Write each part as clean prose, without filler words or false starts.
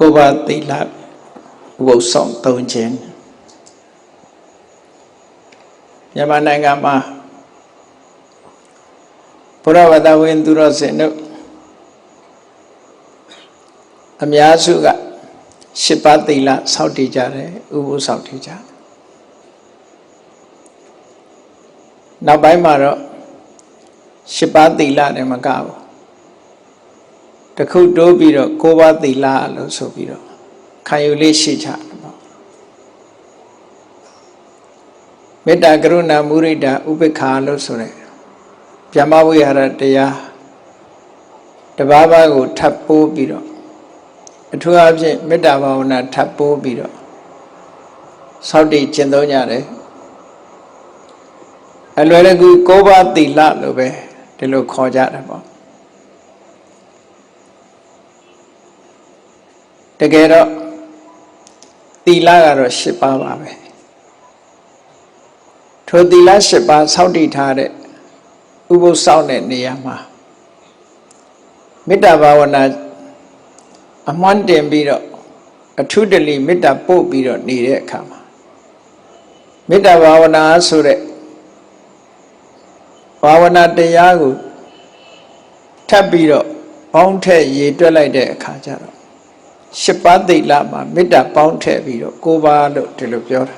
ကိုပါတိလဥပုသ်ဆောင်သုံးခြင်းမြန်မာနိုင်ငံမှာဘုရားဝတ္တဝင်သူတော်စင်တို့အများစုက8ပါးတိလစောင့်တည်ကြတယ်ဥပုသ်ဆောင်တည်ကြတယ်နောက်ပိုင်းမှာတော့8ပါးတိလနဲ့မကဘူးတခုတိုးပြီးတော့9ပါးတိလလို့ဆိုပြီးတော့ခံယူလေးရှိကြတယ်ပေါ့မေတ္တာကရုဏာမုဒိတာဥပေက္ခလို့ဆိုတဲ့ဗျမဝိဟာရတရားတပါးပါးကိုထပ်ပိုးပြီးတော့အထူးအဖြင့်မေတ္တာဘာဝနာထပ်ပိုးပြီးတော့စောင့်တည်ကျင့်သုံးကြတယ်အလွယ်တကူ9ပါးတိလလို့ပဲဒီလိုခေါ်ကြတယ်ပေါ့တကယ်တော့တိလကတော့8ပါးပါပဲထိုတိလ8ပါးစောင့်တည်ထားတဲ့ဥပုသ်ဆောင်တဲ့နေရာမှာမေတ္တာဘာဝနာအမှန်တင်ပြီးတော့အထုတလိမေတ္တာပို့ပြီးတော့နေတဲ့အခါမှာမေတ္တာဘာဝနာဆိုတဲ့ဘာဝနာတရားကိုထပ်ပြီးတော့ပေါင်းထည့်ရေတွက်လိုက်တဲ့အခါကျတော့8ပါးတိလမှာမေတ္တာပေါင်းထည့်ပြီးတော့9ပါးလို့ဒီလိုပြောတာ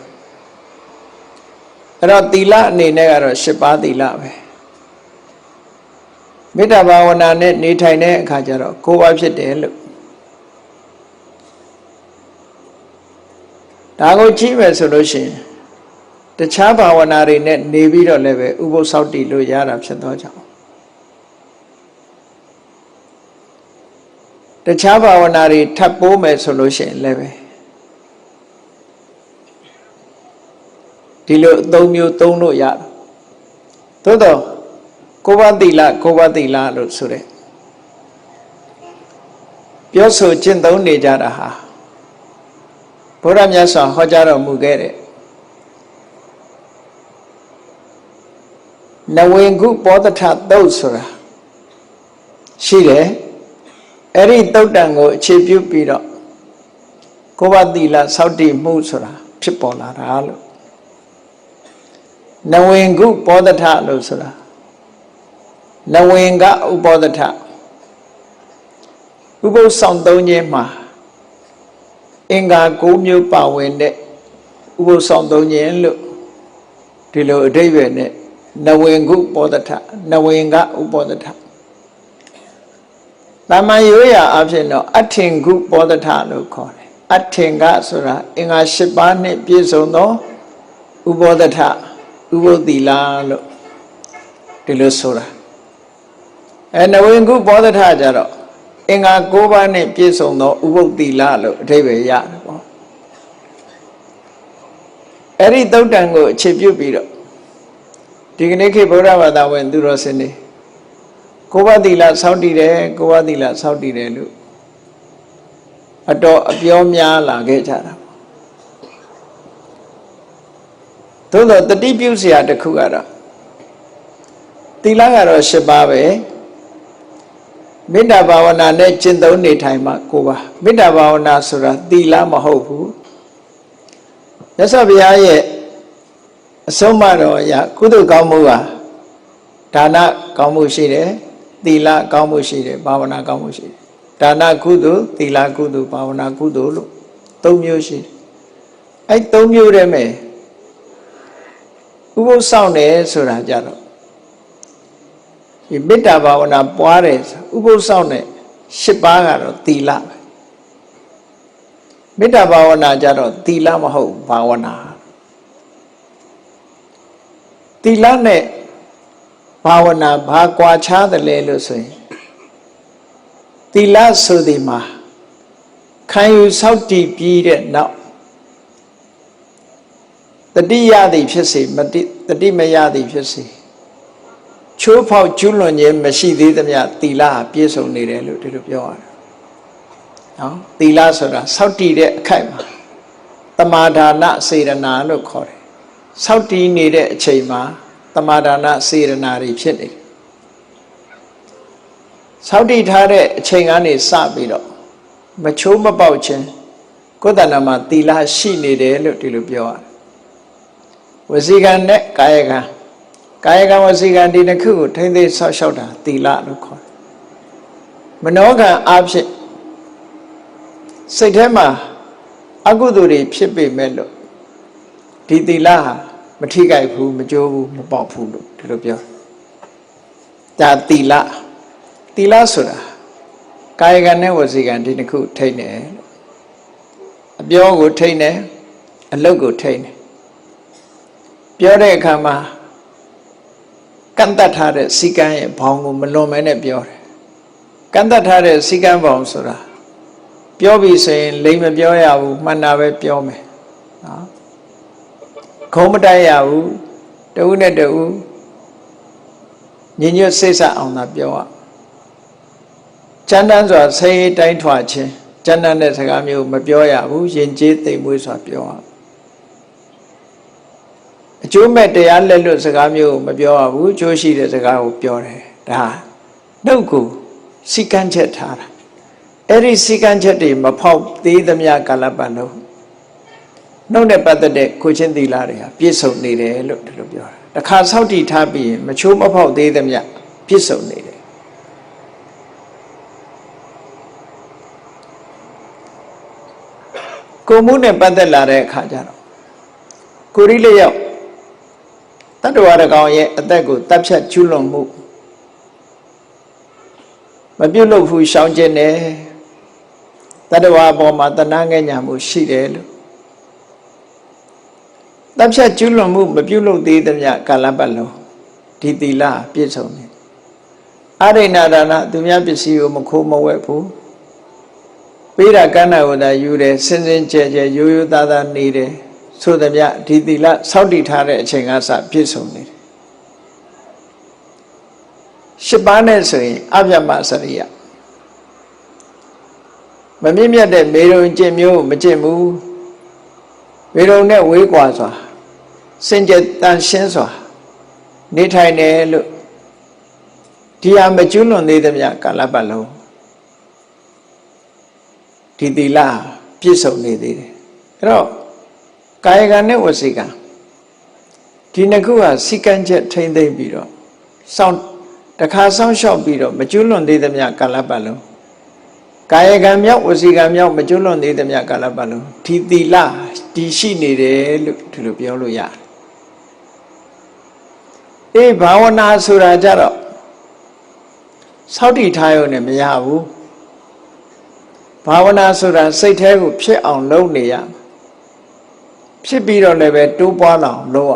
အဲ့တော့တိလအနေနဲ့ကတော့8ပါးတိလပဲမေတ္တာဘာဝနာနဲ့နေထိုင်တဲ့အခါကျတော့9ပါးဖြစ်တယ်လို့ဒါကိုကြည့်မယ်ဆိုလို့ရှိရင်တခြားဘာဝနာတွေနဲ့နေပြီးတော့လည်းပဲဥပုသ်ဆောက်တည်လို့ရတာဖြစ်သောကြောင့်တခြားဘာဝနာတွေထပ်ပိုးမယ်ဆိုလို့ရှိရင်လည်းပဲဒီလို3မျိုးသုံးလို့ရတာသို့တော့9ပါးတိလ9ပါးတိလလို့ဆိုတဲ့ပြောဆိုကျင့်သုံးနေကြတာဟာဘုရားမြတ်စွာဟောကြားတော်မူခဲ့တဲ့နဝေကုပောဒထသုတ်ဆိုတာရှိတယ်အဲ့ဒီသုတ်တံကိုအခြေပြုပြီးတော့9ပါးတိလစောင့်တည်မှုဆိုတာဖြစ်ပေါ်လာတာလို့နဝေကုပောဒထလို့ဆိုတာနဝေကဥပောဒထဥပုသ်ဆောင်သုံးခြင်းမှာအင်္ဂါ9မျိုးပါဝင်တဲ့ဥပုသ်ဆောင်သုံးခြင်းလို့ဒီလိုအဓိပ္ပာယ်နဲ့နဝေကုပောဒထနဝေကဥပောဒထတာမန်ရိုးရာအဖြစ်တော့အထင်ကုပောဒထလို့ခေါ်တယ်အထင်ကဆိုတာအင်္ဂါ8ပါးနဲ့ပြည့်စုံသောဥပောဒထဥပုသ္တိလလို့ဒီလိုဆိုတာနဝေကုပောဒထကြတော့အင်္ဂါ9ပါးနဲ့ပြည့်စုံသောဥပုသ္တိလလို့အဓိပ္ပာယ်ရတယ်ပေါ့အဲ့ဒီသုတ်တံကိုအခြေပြုပြီးတော့ဒီကနေ့ခေတ်ဗုဒ္ဓဘာသာဝင်သူတော်စင်တွေ9ပါးတိလစောင့်တည်တယ်9ပါးတိလစောင့်တည်တယ်လို့အတော်အပြောများလာခဲ့ကြတာသို့တော့တတိပြုစရာတစ်ခုကတော့တိလကတော့8ပါးပဲမေတ္တာဘာဝနာနဲ့ကျင့်သုံးနေထိုင်မှ9ပါးမေတ္တာဘာဝနာဆိုတာတိလမဟုတ်ဘူးမြတ်စွာဘုရားရဲ့အဆုံးအမတော်အရကုသိုလ်ကောင်းမှုဟာဒါနကောင်းမှုရှိတယ်သီလကောင်းမှုရှိတယ်ဘာဝနာကောင်းမှုရှိတယ်ဒါနကုသိုလ်သီလကုသိုလ်ဘာဝနာကုသိုလ်လို့3မျိုးရှိတယ်အဲ့3မျိုးတည်းမဲ့ဥပုသ်ဆောင်တယ်ဆိုတာကြတော့ဒီမေတ္တာဘာဝနာပွားတယ်ဥပုသ်ဆောင်တဲ့8ပါးကတော့သီလပဲမေတ္တာဘာဝနာကြတော့သီလမဟုတ်ဘာဝနာသီလနဲ့ဘာဝနာဘာကွာခြားတယ်လဲလို့ဆိုရင်သီလဆိုဒီမှာခံယူစောင့်တည်ပြီးတဲ့နောက်တတိယသည်ဖြစ်စေတတိမယသည်ဖြစ်စေချိုးဖောက်ကျွလွန်ခြင်းမရှိသေးသမျှသီလဟာပြည့်စုံနေတယ်လို့ဒီလိုပြောရတယ်နော်သီလဆိုတာစောင့်တည်တဲ့အခိုက်မှာသမာဒါနစေရနာလို့ခေါ်တယ်စောင့်တည်နေတဲ့အချိန်မှာသမာဒါနစေရနာတွေဖြစ်နေတယ်စောင့်တည်ထားတဲ့အချိန်ကနေစပြီးတော့ မချိုးမပေါက်ခြင်းကိုယ်တဏ္ဍာမှာသီလရှိနေတယ်လို့ဒီလိုပြောရတယ်ဝစီကံနဲ့ကာယကံဝစီကံဒီနှစ်ခုကိုထိမ့်သိမ်းဆောက်ရှောက်တာသီလလို့ခေါ်တယ်မနောကံအဖြစ်စိတ်ထဲမှာအကုသိုလ်တွေဖြစ်ပေမဲ့လို့ဒီသီလဟာမထိခိုက်ဘူးမကျိုးဘူးမပေါက်ဘူးလို့ဒီလိုပြောဒါသီလဆိုတာကာယကံနဲ့ဝစီကံဒီနှစ်ခုထိမ့်တယ်အပြောကိုထိမ့်တယ်အလုပ်ကိုထိမ့်တယ်ပြောတဲ့အခါမှာကန့်တတ်ထားတဲ့စီကံရဲ့ဘောင်ကိုမလွန်မဲနဲ့ပြောတယ်ကန့်တတ်ထားတဲ့စီကံဘောင်ဆိုတာပြောပြီးဆိုရင်လိမ်မပြောရဘူးမှန်တာပဲပြောမယ်နော်ခုံးမတိုက်ရဘူးတဦးနဲ့တဦးညညွတ်စိတ်ဆက်အောင်သာပြောရကျမ်းတမ်းစွာစိတ်တိုင်းထွာခြင်းကျမ်းတမ်းတဲ့စကားမျိုးမပြောရဘူးယဉ်ကျေးသိမ်မွေ့စွာပြောရအကျိုးမဲ့တရားလက်လွတ်စကားမျိုးမပြောရဘူးအကျိုးရှိတဲ့စကားကိုပြောတယ်ဒါနှုတ်ကိုစီကံချက်ထားတာအဲ့ဒီစီကံချက်တွေမဖောက်သေးသမျှကာလပတ်လုံးနှုတ်နဲ့ပတ်သက်တဲ့ကိုချင်းသီလတွေဟာပြည့်စုံနေတယ်လို့ဒီလိုပြောတာတခါဆောက်တည်ထားပြီးရင်မချိုးမဖောက်သေးသမျှပြည့်စုံနေတယ်ကိုမှုနဲ့ပတ်သက်လာတဲ့အခါကျတော့ကိုရီးလျောက်တတ္တဝါတကောင်ရဲ့အသက်ကိုတပ်ဖြတ်ကျူးလွန်မှုမပြုတ်လို့ဘူးရှောင်ကျင်တယ်တတ္တဝါပေါ်မှာတဏှာငဲ့ညာမှုရှိတယ်လို့တပ်ဖြတ်ကျူးလွန်မှုမပြုတ်လို့သေးသမျှကာလပတ်လုံးဒီသီလပြည့်စုံတယ်အရိဏဒါနသူများပစ္စည်းကိုမခိုးမဝဲဘူးပေးတာကမ်းတာကိုသာယူတယ်စင်စင်ကြဲကြဲရိုးရိုးသားသားနေတယ်ဆိုသမျှဒီသီလစောင့်တည်ထားတဲ့အချိန်ကစပြည့်စုံနေတယ်ရှစ်ပါးနဲ့ဆိုရင်အဗျမစရိယမမြင့်မြတ်တဲ့မေရုံကျင့်မျိုးမကျင့်ဘူးမေရုံနဲ့ဝေးကွာစွာစင်ကြယ်တန်ရှင်းစွာနေထိုင်တယ်လို့ဒီဟာမကျွလွန်သေးသမျှကာလပတ်လုံးဒီသီလပြည့်စုံနေသေးတယ်အဲ့တော့ကာယကံနဲ့ဝစီကံဒီနှစ်ခုဟာစီကံချက်ထိမ့်သိမ့်ပြီးတော့စောင့်တခါစောင့်ရှောက်ပြီးတော့မကျွလွန်သေးသမျှကာလပတ်လုံးကာယကံမြောက်ဝစီကံမြောက်မကျွလွန်သေးသမျှကာလပတ်လုံးဒီသီလတည်ရှိနေတယ်လို့ဒီလိုပြောလို့ရတယ်အေးဘာဝနာဆိုတာကြတော့စောင့်တည်ထားရုံနဲ့မရဘူးဘာဝနာဆိုတာစိတ်แท้ကိုဖြစ်အောင်လုပ်နေရဖြစ်ပြီးတော့လည်းပဲတိုးပွားလာအောင်လုပ်ရ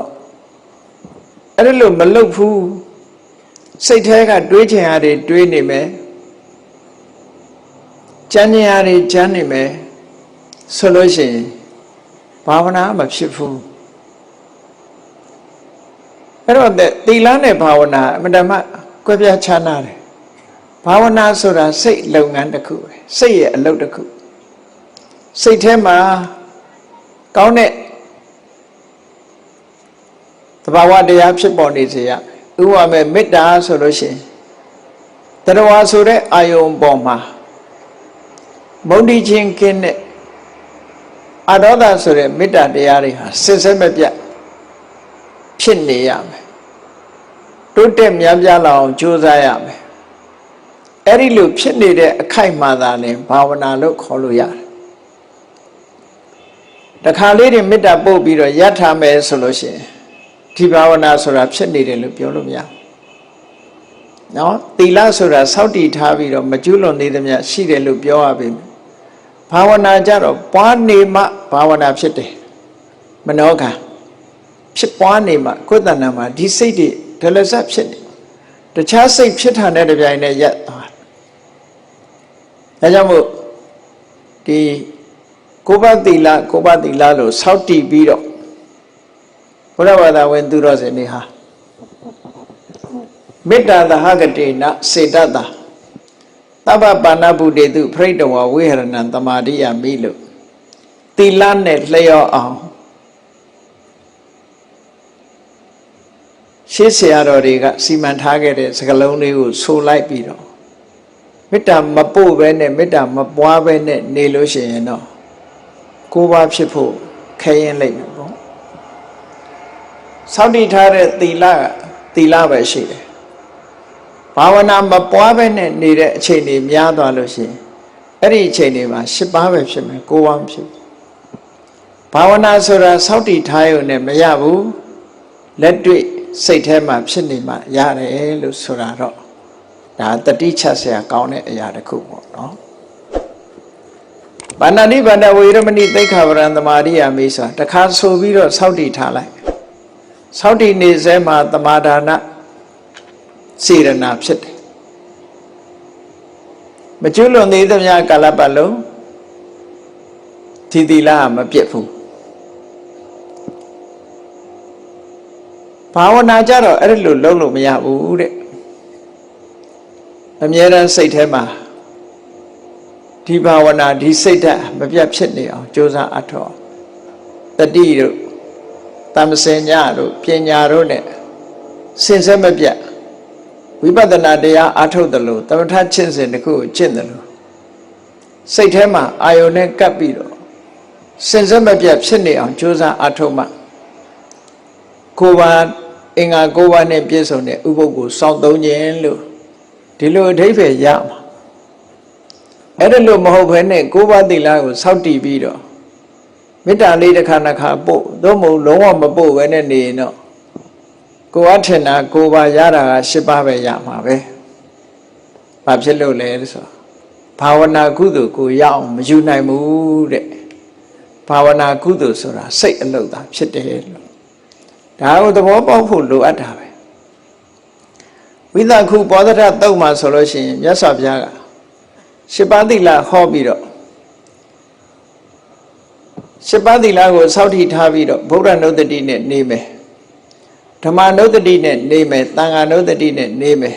အဲ့ဒါလို့မလုပ်ဘူးစိတ်แท้ကတွေးချင်ရတွေတွေးနေမယ်ကြမ်းချင်ရတွေကြမ်းနေမယ်ဆိုလို့ရှိရင်ဘာဝနာမဖြစ်ဘူးအဲ့တော့သီလနဲ့ဘာဝနာအမှန်တမ်းကွဲပြားခြားနားတယ်ဘာဝနာဆိုတာစိတ်လုပ်ငန်းတစ်ခုပဲစိတ်ရဲ့အလုပ်တစ်ခုစိတ်ထဲမှာကောင်းတဲ့သဘာဝတရားဖြစ်ပေါ်နေစေရဥပမာမေတ္တာဆိုလို့ရှိရင်တရားဝါဆိုတဲ့အာယုံပေါ်မှာမုန်းတီးခြင်းကင်းတဲ့အာဒေါသဆိုတဲ့မေတ္တာတရားတွေဟာစစ်စစ်မပြတ်ဖြစ်နေရမယ်တိုးတက်များပြားလာအောင်ကြိုးစားရမယ်အဲ့ဒီလိုဖြစ်နေတဲ့အခိုက်မှသာလဲဘာဝနာလို့ခေါ်လို့ရတယ်တခါလေးတွေမေတ္တာပို့ပြီးတော့ရထားမယ်ဆိုလို့ရှိရင်ဒီဘာဝနာဆိုတာဖြစ်နေတယ်လို့ပြောလို့မရဘူးနော်သီလဆိုတာစောင့်တည်ထားပြီးတော့မကျွလွန်သေးသမျှရှိတယ်လို့ပြောရပြီဘာဝနာကြတော့ပွားနေမှဘာဝနာဖြစ်တယ်မနောကဖြစ်ပွားနေမှကိုယ်တဏ္ဍာမှာဒီစိတ်တွေဒလစပ်ဖြစ်နေတခြားစိတ်ဖြစ်ထားတဲ့ကြိုင်နဲ့ရက်သွားဒါကြောင့်မို့ဒီကိုပသီလလို့စောင့်တည်ပြီးတော့ဘုရားဘာသာဝင်သူတော်စင်တွေဟာမေတ္တာသဟဂတိနစေတတသဗ္ဗပါဏဗုတေတုပရိတဝဝိဟရဏံသမာဓိယမိလို့သီလနဲ့လျော့အောင်ရှေးဆရာတော်တွေကစီမံထားခဲ့တဲ့စကားလုံးလေးကိုဆိုလိုက်ပြီးတော့ မေတ္တာမပို့ပဲနဲ့မေတ္တာမပွားပဲနဲ့နေလို့ရှိရင်တော့ကိုးပါးဖြစ်ဖို့ခဲရင်လိုက်မယ်ပေါ့စောင့်တည်ထားတဲ့သီလပဲရှိတယ်ဘာဝနာမပွားပဲနဲ့နေတဲ့အချိန်တွေများသွားလို့ရှိရင်အဲ့ဒီအချိန်တွေမှာ10ပါးပဲဖြစ်မယ်9ပါးမဖြစ်ဘူးဘာဝနာဆိုတာစောင့်တည်ထားရုံနဲ့မရဘူးလက်တွေ့စိတ်ထဲမှာဖြစ်နေမှရတယ်လို့ဆိုတာတော့ဒါတတိချက်ဆရာကောင်းတဲ့အရာတစ်ခုပေါ့နော်ဘာနာတိဘာဒဝေရမဏိသိက္ခာပရံသမာရိယာမိဆိုတာတခါဆိုပြီးတော့စောင့်တည်ထားလိုက်စောင့်တည်နေစဲမှာသမာဒါနစေရနာဖြစ်တယ်မကျွလွန်သေးသမျှကာလပတ်လုံးဒီသီလမပြတ်ဘူးဘာဝနာကြတော့အဲ့လိုလုံးလို့မရဘူးတဲ့အမြဲတမ်းစိတ်ထဲမှာဒီဘာဝနာဒီစိတ်ဓာတ်မပြတ်ဖြစ်နေအောင်ကြိုးစားအထောက်တတိတို့တမ္ပစင်ညတို့ပညာတို့နဲ့စင်စက်မပြတ်ဝိပဿနာတရားအထုတ်တယ်လို့သမထချင့်စဉ်တစ်ခုကိုကျင့်တယ်လို့စိတ်ထဲမှာအာယုန်နဲ့ကပ်ပြီးတော့စင်စက်မပြတ်ဖြစ်နေအောင်ကြိုးစားအထုတ်မှကိုယ်ပါအင်္ဂါ9ပါးနဲ့ပြည့်စုံတဲ့ဥပုပ်ကိုစောင့်သုံးခြင်းလို့ဒီလိုအဓိပ္ပာယ်ရမှာအဲ့ဒါလို့မဟုတ်ဘဲနဲ့9ပါးသီလကိုစောင့်တည်ပြီးတော့မေတ္တာလေးတစ်ခါနှစ်ခါပို့သို့မဟုတ်လုံးဝမပို့ဘဲနဲ့နေရင်တော့ကိုယ်အထင်တာ9ပါးရတာက10ပါးပဲရမှာပဲဘာဖြစ်လို့လဲဆိုတော့ဘာဝနာကုသိုလ်ကိုရအောင်မယူနိုင်ဘူးတဲ့ဘာဝနာကုသိုလ်ဆိုတာစိတ်အလုပ်သာဖြစ်တယ်လို့ဒါကိုသဘောပေါက်ဖို့လိုအပ်တာပဲဝိသခုပောဓထတုတ်မှာဆိုလို့ရှိရင်မြတ်စွာဘုရားက10ပါးသီလဟောပြီးတော့10ပါးသီလကိုစောင့်တည်ထားပြီးတော့ဗုဒ္ဓနုတ္တိနဲ့နေမယ်ဓမ္မနုတ္တိနဲ့နေမယ်သံဃာနုတ္တိနဲ့နေမယ်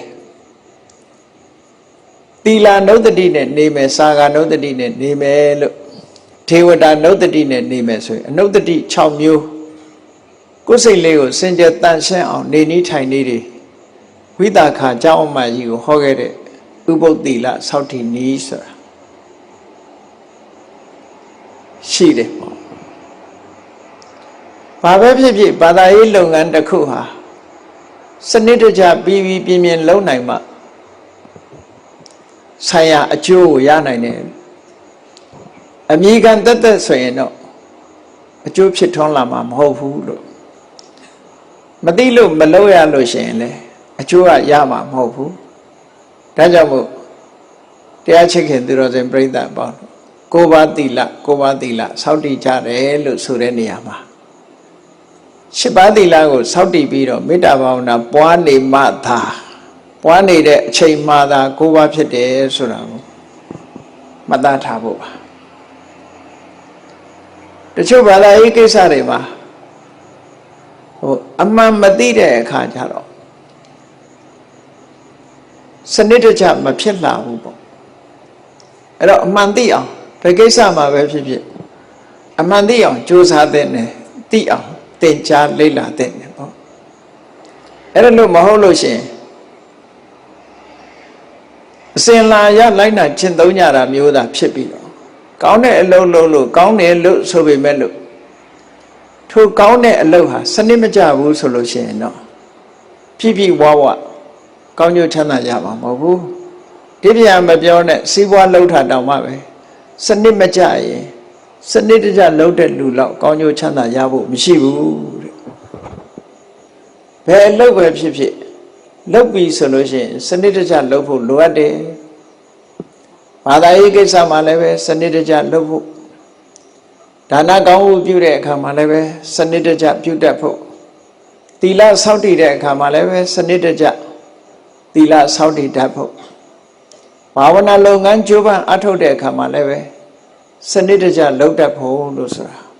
သီလနုတ္တိနဲ့နေမယ်စာဃာနုတ္တိနဲ့နေမယ်လို့ထေဝတာနုတ္တိနဲ့နေမယ်ဆိုရင်အနုတ္တိ6မျိုးကိုယ်စိတ်လေးကိုစင်ကြယ်တန့်ရှင်းအောင်နေနည်းထိုင်နည်းတွေဝိသခာကျောင်းအမကြီးကိုဟောခဲ့တဲ့ဥပုပ်သီလစောင့်တည်နည်းဆိုတာရှိတယ်ပေါ့ဘာပဲဖြစ်ဖြစ်ဘာသာရေးလုပ်ငန်းတစ်ခုဟာစနစ်တကျပြီးပြင်းပြင်းလုပ်နိုင်မှဆိုင်ရာအကျိုးကိုရနိုင်တယ်အမိခံတက်ဆိုရင်တော့အကျိုးဖြစ်ထွန်းလာမှာမဟုတ်ဘူးလို့မသိလို့မလုပ်ရလို့ရှိရင်လေအကျိုးကရမှာမဟုတ်ဘူးဒါကြောင့်မို့တရားချစ်ခင်သူတော်စင်ပြိဿပေါ့9ပါးသီလစောင့်တည်ကြတယ်လို့ဆိုတဲ့နေရာမှာ10ပါးသီလကိုစောင့်တည်ပြီးတော့မေတ္တာဘာဝနာပွားနေမှသာပွားနေတဲ့အချိန်မှသာ9ပါးဖြစ်တယ်ဆိုတာကိုမှတ်သားထားဖို့ပါတချို့ဘာသာရေးကိစ္စတွေမှာအမှန်မသိတဲ့အခါကျတော့စနစ်တကျမဖြစ်လာဘူးပေါ့အဲ့တော့အမှန်သိအောင်ဘယ်ကိစ္စမှာပဲဖြစ်ဖြစ်အမှန်သိအောင်ကြိုးစားတဲ့နဲ့သိအောင်သင်ကြားလေ့လာတဲ့နဲ့ပေါ့အဲ့ဒါလို့မဟုတ်လို့ရှိရင်အစဉ်လာရလိုက်နာကျင့်သုံးကြတာမျိုးသာဖြစ်ပြီးတော့ကောင်းတဲ့အလုပ်လုပ်လို့ကောင်းတယ်လို့ဆိုပေမဲ့လို့ထိုကောင်းတဲ့အလုပ်ဟာစနစ်မကျဘူးဆိုလို့ရှိရင်တော့ဖြည်းဖြည်းဝါကောင်းကျိုးချမ်းသာရမှာမဟုတ်ဘူးဒီပြန်မပြောနဲ့စီးပွားလှုပ်တာတောင်မှပဲစနစ်မကျရင်စနစ်တကျလှုပ်တဲ့လူလောက်ကောင်းကျိုးချမ်းသာရဖို့မရှိဘူးတဲ့ဘယ်အလုပ်ပဲဖြစ်ဖြစ်လုပ်ပြီးဆိုလို့ရှိရင်စနစ်တကျလုပ်ဖို့လိုအပ်တယ်ဘာသာရေးကိစ္စမှာလည်းပဲစနစ်တကျလုပ်ဖို့ဒါနကောင်းမှုပြုတဲ့အခါမှာလည်းပဲစနစ်တကျပြုတတ်ဖို့သီလစောင့်တည်တဲ့အခါမှာလည်းပဲစနစ်တကျသီလစောင့်တည်တတ်ဖို့ဘာဝနာလုပ်ငန်းကြိုးပမ်းအထောက်တဲ့အခါမှာလည်းပဲစနစ်တကျလုပ်တတ်ဖို့လို့ဆိုတာ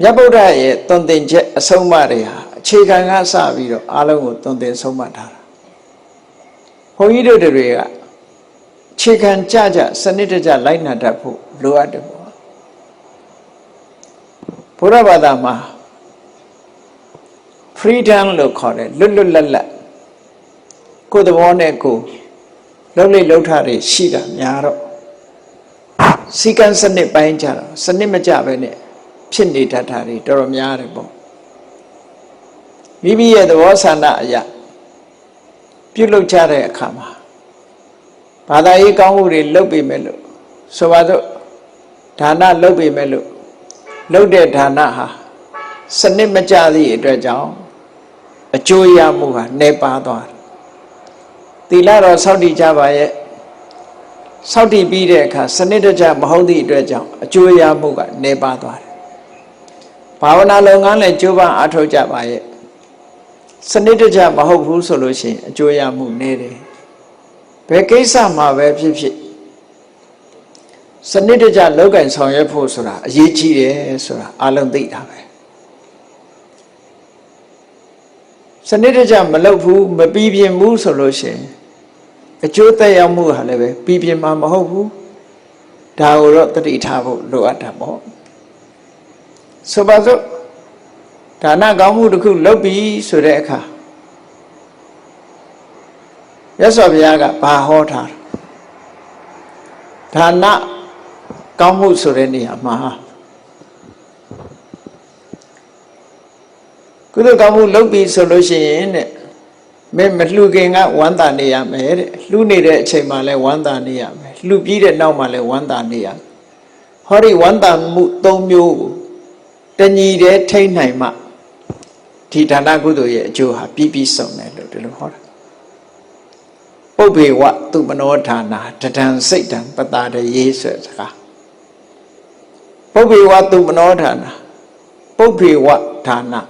မြတ်ဗုဒ္ဓရဲ့သွန်သင်ချက်အဆုံးအမတွေဟာအခြေခံကစပြီးတော့အားလုံးကိုသွန်သင်ဆုံးမထားတာဘုန်းကြီးတို့တွေကအခြေခံကြစနစ်တကျလိုက်နာတတ်ဖို့လိုအပ်တယ်ပေါ့ ဘုရားဘာသာမှာ freedom လို့ခေါ်တယ်လွတ်လွတ်လပ်လပ်ကိုယ်သဘောနဲ့ကိုယ်လုံးလိလုံးထားတွေရှိတာများတော့စီကံစနစ်ပိုင်းကြတော့စနစ်မကြပဲနဲ့ဖြစ်နေတတ်တာတွေတော်တော်များတယ်ပေါ့မိမိရဲ့သဘောဆန္ဒအရာပြုလုပ်ကြတဲ့အခါမှာဘာသာရေးကောင်းမှုတွေလုပ်ပေမဲ့လို့ဆိုပါတော့ဒါနလုပ်ပေမဲ့လို့လုပ်တဲ့ဒါနဟာစနစ်မကြသည့်အတွက်ကြောင့်အကျိုးရမှုဟာနှဲပါသွားတယ်သီလတော်စောင့်တည်ကြပါရဲ့စောင့်တည်ပြီးတဲ့အခါစနစ်တကျမဟုတ်သည့်အတွက်ကြောင့်အကျိုးရမှုကနှဲပါသွားတယ်ဘာဝနာလုပ်ငန်းလည်းကြိုးပမ်းအားထုတ်ကြပါရဲ့စနစ်တကျမဟုတ်ဘူးဆိုလို့ရှိရင်အကျိုးရမှုနည်းတယ်ဘယ်ကိစ္စမှာပဲဖြစ်ဖြစ်စနစ်တကျလောက်ကင်ဆောင်ရွက်ဖို့ဆိုတာအရေးကြီးတယ်ဆိုတာအလုံးသိတာပဲစနစ်တကျမလုပ်ဘူးမပြီးပြင်းဘူးဆိုလို့ရှိရင်အကျိုးသက်ရောက်မှုဟာလည်းပဲပြီးပြင်းမှာမဟုတ်ဘူးဒါကိုတော့သတိထားဖို့လိုအပ်တာပေါ့ဆိုပါစို့ဒါနကောင်းမှုတစ်ခုလုပ်ပြီးဆိုတဲ့အခါမြတ်စွာဘုရားကဘာဟောထားဒါနကောင်းမှုဆိုတဲ့နေရာမှာကုသိုလ်ကောင်းမှုလုပ်ပြီးဆိုလို့ရှိရင်တဲ့မင်းမလှူခင်ကဝမ်းသာနေရမယ်တဲ့လှူနေတဲ့အချိန်မှာလည်းဝမ်းသာနေရမယ်လှူပြီးတဲ့နောက်မှာလည်းဝမ်းသာနေရဟောဒီဝမ်းသာမှု၃မျိုးကိုတညီတည်းထိနိုင်မှဒီဒါနကုသိုလ်ရဲ့အကျိုးဟာပြီးပြီးဆုံးတယ်လို့ဒီလိုဟောတာပုပ္ပေဝသူမနောဌာနာတထံစိတ်တံပတာတရေဆိုတဲ့စကားပုပ္ပေဝသူမနောဌာနာပုပ္ပေဝဌာနာ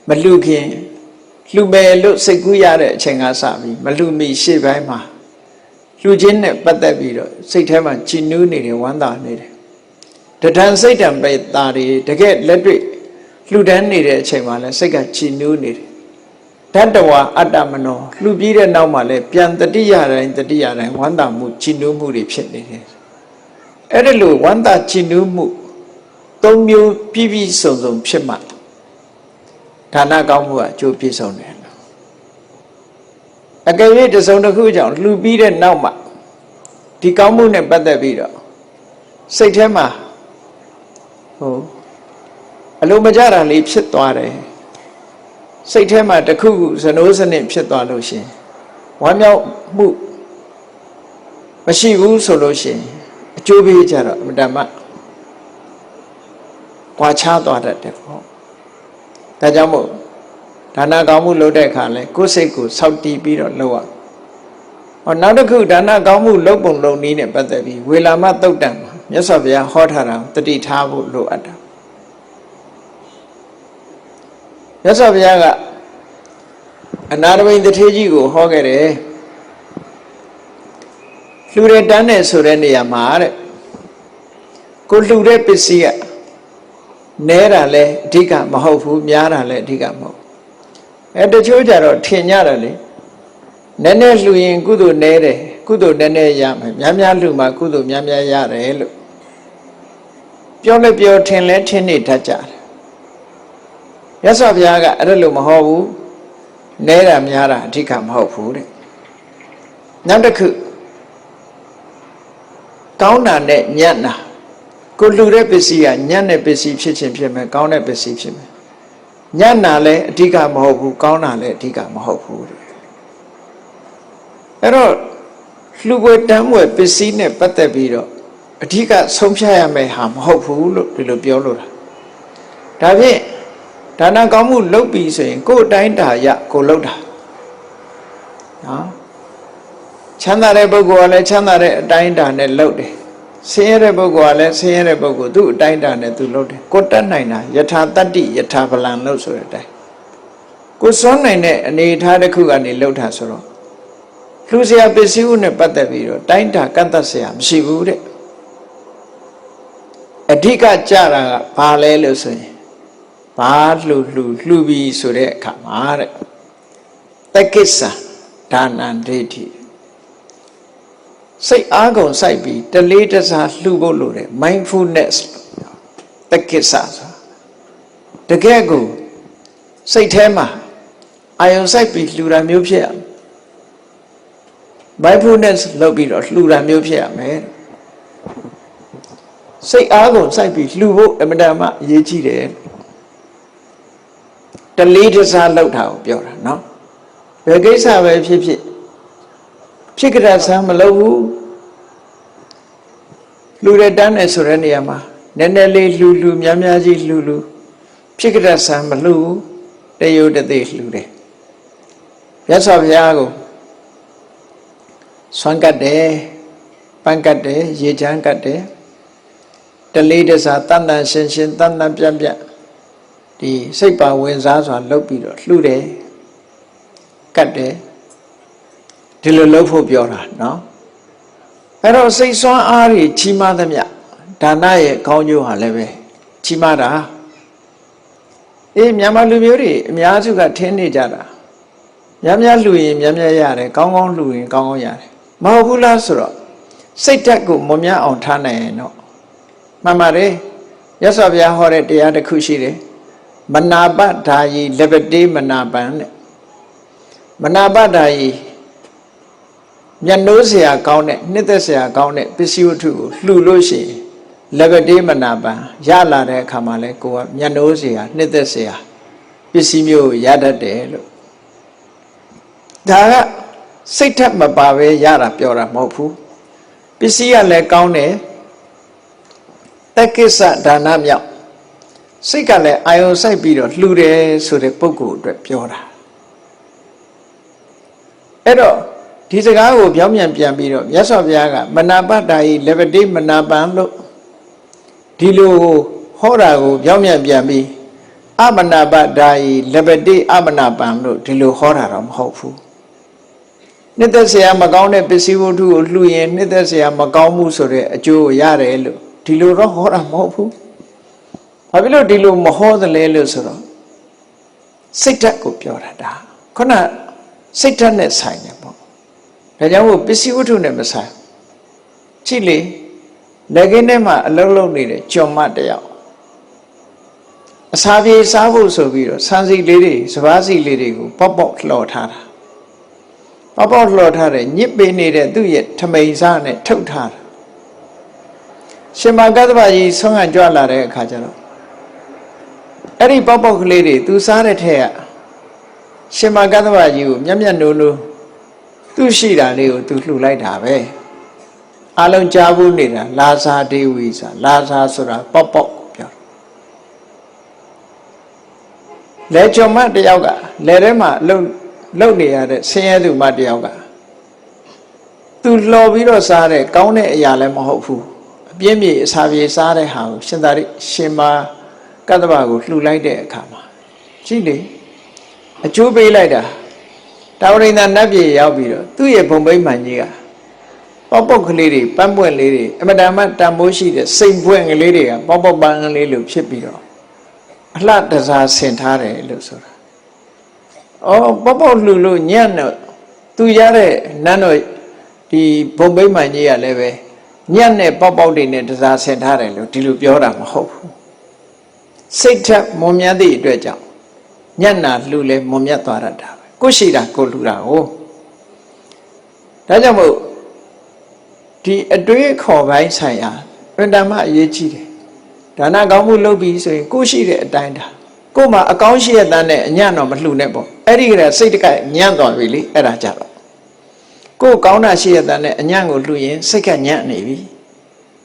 မလှူခင်လှူမယ်လို့စိတ်ကူးရတဲ့အချိန်ကစပြီးမလှူမီရှေ့ပိုင်းမှာလှူခြင်းနဲ့ပတ်သက်ပြီးတော့စိတ်ထဲမှာကြည်နူးနေတယ်ဝမ်းသာနေတယ်တထံစိတ်တံပတာတွေတကယ်လက်တွေ့လှူဒန်းနေတဲ့အချိန်မှာလည်းစိတ်ကကြည်နူးနေတယ်ဓာတဝါအတ္တမနောလှူပြီးတဲ့နောက်မှာလည်းပြန်တတိယတိုင်းဝမ်းသာမှုကြည်နူးမှုတွေဖြစ်နေတယ်အဲ့ဒါလို့ဝမ်းသာကြည်နူးမှု၃မျိုးပြည့်ပြည့်စုံစုံဖြစ်မှဒါနကောင်းမှုကအကျိုးပြည့်စုံတယ်အကယ်၍တစ်စုံတစ်ခုကြောင့်လှူပြီးတဲ့နောက်မှာဒီကောင်းမှုနဲ့ပတ်သက်ပြီးတော့စိတ်ထဲမှာအလိုမကျတာလေးဖြစ်သွားတယ်စိတ်ထဲမှာတစ်ခုခုစနိုးစနစ်ဖြစ်သွားလို့ရှိရင်ဝမ်းမြောက်မှုမရှိဘူးဆိုလို့ရှိရင်အကျိုးပေးကြတော့အမှန်တမ်းကွာခြားသွားတတ်တယ်ပေါ့ဒါကြောင့်မို့ဒါနကောင်းမှုလုပ်တဲ့အခါလဲကိုယ်စိတ်ကိုစောင့်တည်ပြီးတော့လုပ်ရနောက်တစ်ခုဒါနကောင်းမှုလုပ်ပုံလုပ်နည်းနဲ့ပတ်သက်ပြီးဝေလာမသုတ်တံမှာမြတ်စွာဘုရားဟောထားတာတတိထားဖို့လိုအပ်တာမြတ်စွာဘုရားကအနာရမိန်တထေးကြီးကိုဟောခဲ့တယ်လှူတဲ့တန်းနဲ့ဆိုတဲ့နေရာမှာတဲ့ကိုလှူတဲ့ပစ္စည်းကနဲတာလဲအဓိကမဟုတ်ဘူးများတာလဲအဓိကမဟုတ်တချို့ကြတော့ထင်ကြတယ်လေနည်းနည်းလှူရင်ကုသိုလ်နဲတယ်ကုသိုလ်နည်းနည်းရမယ်များများလှူမှကုသိုလ်များများရတယ်လို့ပြောလဲပြောထင်လဲထင်နေတတ်ကြတယ်မြတ်စွာဘုရားကအဲ့ဒါလို့မဟုတ်ဘူးနဲတာများတာအဓိကမဟုတ်ဘူးတဲ့နောက်တစ်ခုကောင်းတာနဲ့ညံ့တာကိုလှူတဲ့ပစ္စည်းကညံ့တဲ့ပစ္စည်းဖြစ်ခြင်းဖြစ်မယ်ကောင်းတဲ့ပစ္စည်းဖြစ်မယ်ညံ့တာလည်းအဓိကမဟုတ်ဘူးကောင်းတာလည်းအဓိကမဟုတ်ဘူးတဲ့အဲ့တော့လှူပွဲတမ်းပွဲပစ္စည်းနဲ့ပတ်သက်ပြီးတော့အဓိကဆုံးဖြတ်ရမယ့်ဟာမဟုတ်ဘူးလို့ဒီလိုပြောလို့တာဒါဖြင့်ဒါနကောင်းမှုလုပ်ပြီးဆိုရင်ကိုယ်အတိုင်းတာရကိုလုပ်တာနော်ချမ်းသာတဲ့ပုဂ္ဂိုလ်ကလည်းချမ်းသာတဲ့အတိုင်းတာနဲ့လုပ်တယ်ဆင်းရဲတဲ့ပုဂ္ဂိုလ်ကလည်းဆင်းရဲတဲ့ပုဂ္ဂိုလ်သူ့အတိုင်းတာနဲ့သူလုပ်တယ်ကိုတတ်နိုင်တာယထာတတ္တိယထာဗလံလို့ဆိုတဲ့အတိုင်းကိုစွန့်နိုင်တဲ့အနေအထားတစ်ခုကနေလုပ်တာဆိုတော့လူစရာပစ္စည်းဥနဲ့ပတ်သက်ပြီးတော့တိုင်းတာကန့်သက်စရာမရှိဘူးတဲ့အဓိကကြတာကဘာလဲလို့ဆိုရင်ဘာလှူပြီးဆိုတဲ့အခါမှာတဲ့တက္ကိစ္စဒါနံဒိဋ္ဌိစိတ်အားကုန်စိုက်ပြီးတလေးတစားလှူဖို့လိုတယ် mindfulness တက္ကိစ္စဆို တကယ်ကိုစိတ်ထဲမှာအာယုံစိုက်ပြီးလှူတာမျိုးဖြစ်ရမယ် mindfulness လုပ်ပြီးတော့လှူတာမျိုးဖြစ်ရမယ်စိတ်အားကိုစိုက်ပြီးလှူဖို့အမှန်တမ်းအရေးကြီးတယ်တလေးတစားလောက်တာကိုပြောတာနော်ဘယ်ကိစ္စပဲဖြစ်ဖြစ်ဖြစ်ကြတဲ့ဆန်းမလုပ်ဘူးလှူတဲ့တန်းနဲ့ဆိုတဲ့နေရာမှာနည်းနည်းလေးလှူများများကြီးလှူဖြစ်ကြတဲ့ဆန်းမလှူဘူးတရုတ်တသိလှူတယ်မြတ်စွာဘုရားကိုဆွမ်းကတ်တယ်ပန်းကတ်တယ်ရေချမ်းကတ်တယ်တလေးတစားတန်တန်ရှင်းရှင်းတန်တန်ပြန့်ပြန့်ဒီစိတ်ပါဝင်စားစွာလုပ်ပြီးတော့လှူတယ်ကတ်တယ်ဒီလိုလုပ်ဖို့ပြောတာနော်အဲ့တော့စိတ်ဆွမ်းအားတွေကြီးမားသမျှဒါနရဲ့ကောင်းကျိုးဟာလည်းပဲကြီးမားတာမြန်မာလူမျိုးတွေအများစုကထင်းနေကြတာများများလှူရင်များများရတယ်ကောင်းကောင်းလှူရင်ကောင်းကောင်းရတယ်မဟုတ်ဘူးလားဆိုတော့စိတ်ဓာတ်ကိုမွန်မြတ်အောင်ထားနိုင်ရင်တော့မှန်ပါတယ်မြတ်စွာဘုရားဟောတဲ့တရားတစ်ခုရှိတယ်မနာပဓာယီလဘတိမနာပံတဲ့မနာပဓာယီမျက်နှိုးเสียကောင်းတဲ့နှစ်သက်เสียကောင်းတဲ့ပစ္စည်းဝတ္ထုကိုလှူလို့ရှိရင်လဘတိမနာပံရလာတဲ့အခါမှာလဲကိုကမျက်နှိုးเสียနှစ်သက်เสียပစ္စည်းမျိုးရတတ်တယ်လို့ဒါကစိတ်ထက်မပါပဲရတာပြောတာမဟုတ်ဘူးပစ္စည်းကလည်းကောင်းတယ်တက္ကိစ္စဒါနမြောက်စိတ်ကလည်းအာယုံစိုက်ပြီးတော့လှူတယ်ဆိုတဲ့ပုဂ္ဂိုလ်အတွက်ပြောတာအဲ့တော့ဒီစကားကိုပြောင်းပြန်ပြန်ပြီးတော့မြတ်စွာဘုရားကမနာပတ္တာယိလဘတိမနာပံလို့ဒီလိုဟောတာကိုပြောင်းပြန်ပြန်ပြီးအမနာပတ္တာယိလဘတိအမနာပံလို့ဒီလိုဟောတာတော့မဟုတ်ဘူးနှစ်သက်เสียမကောင်းတဲ့ပစ္စည်းဝတ္ထုကိုလှူရင်နှစ်သက်เสียမကောင်းမှုဆိုတဲ့အကျိုးကိုရတယ်လို့ဒီလိုတော့ဟောတာမဟုတ်ဘူးဘာဖြစ်လို့ဒီလိုမဟောသလဲလို့ဆိုတော့စိတ်ဓာတ်ကိုပြောတာဒါခုနစိတ်ဓာတ်နဲ့ဆိုင်တယ်ပေါ့ဒါကြောင့်မို့ပစ္စည်းဝတ္ထုနဲ့မဆိုင်ကြည့်လေလက်ကင်းထဲမှာအလုံးလုံးနေတဲ့ကြော်မတယောက်အစာပြေစားဖို့ဆိုပြီးတော့ဆန်းစီလေးတွေစပားစီလေးတွေကိုပေါက်ပေါက်လှော်ထားတာပေါက်ပေါက်လှော်ထားတယ်ညစ်ပေးနေတဲ့သူ့ရဲ့ထမိန်စားနဲ့ထုတ်ထားတာရှင်မကတ္တဗကြီးဆွမ်းခံကြွလာတဲ့အခါကျတော့အဲ့ဒီပေါက်ပေါက်ကလေးတွေသူစားတဲ့ထက်ကရှင်မကတ္တဗကြီးကိုမျက်မျက်နိုးနိုးသူ့ရှိတာလေးကိုသူလှူလိုက်တာပဲအလုံးကြားဘူးနေတာလာစာဒေဝီစာလာစာဆိုတာပေါက်ပေါက်ပြောလဲကြော်မတယောက်ကလဲထဲမှာလုံနေရတဲ့ဆင်းရဲသူမတယောက်ကသူလှော်ပြီးတော့စားတဲ့ကောင်းတဲ့အရာလည်းမဟုတ်ဘူးအပြင်းပြေအစာပြေစားတဲ့ဟာကိုရှင်သာရိရှင်မကတ္တဗကိုလှူလိုက်တဲ့အခါမှာကြည့်လေအကျိုးပေးလိုက်တာတာဝရိန္ဒနတ်ပြည်ရောက်ပြီးတော့သူ့ရဲ့ဘုံဘိမှန်ကြီးကပေါက်ပေါက်ကလေးတွေပန်းပွင့်လေးတွေအမတန်မှတန်ဖိုးရှိတဲ့စိမ်ပွင့်ကလေးတွေကပေါက်ပေါက်ပန်းကလေးလို့ဖြစ်ပြီးတော့အလှတစားဆင်ထားတယ်လို့ဆိုတာပေါက်ပေါက်လှူလို့ညံ့တော့သူရတဲ့နန်းတော်ဒီဘုံဘိမှန်ကြီးကလည်းပဲညံ့တဲ့ပေါက်ပေါက်တွေနဲ့တစားဆင်ထားတယ်လို့ဒီလိုပြောတာမဟုတ်ဘူးစိတ်ထက်မွန်မြတ်သည့်အတွက်ကြောင့်ညံ့နာလှူလဲမွန်မြတ်သွားတတ်တာပဲကိုရှိတာကိုလှူတာကိုဒါကြောင့်မို့ဒီအတွေးခေါ်ပိုင်းဆိုင်ရာအင်တာမအရေးကြီးတယ်ဒါနကောင်းမှုလုပ်ပြီးဆိုရင်ကိုရှိတဲ့အတိုင်းဒါကိုမှအကောင်းရှိရတဲ့အညံ့တော့မလှူနဲ့ပေါ့အဲ့ဒီကလေးစိတ်တကညံ့သွားပြီလေအဲ့ဒါကြတော့ကိုကောင်းတာရှိရတဲ့အညံ့ကိုလှူရင်စိတ်ကညံ့နေပြီ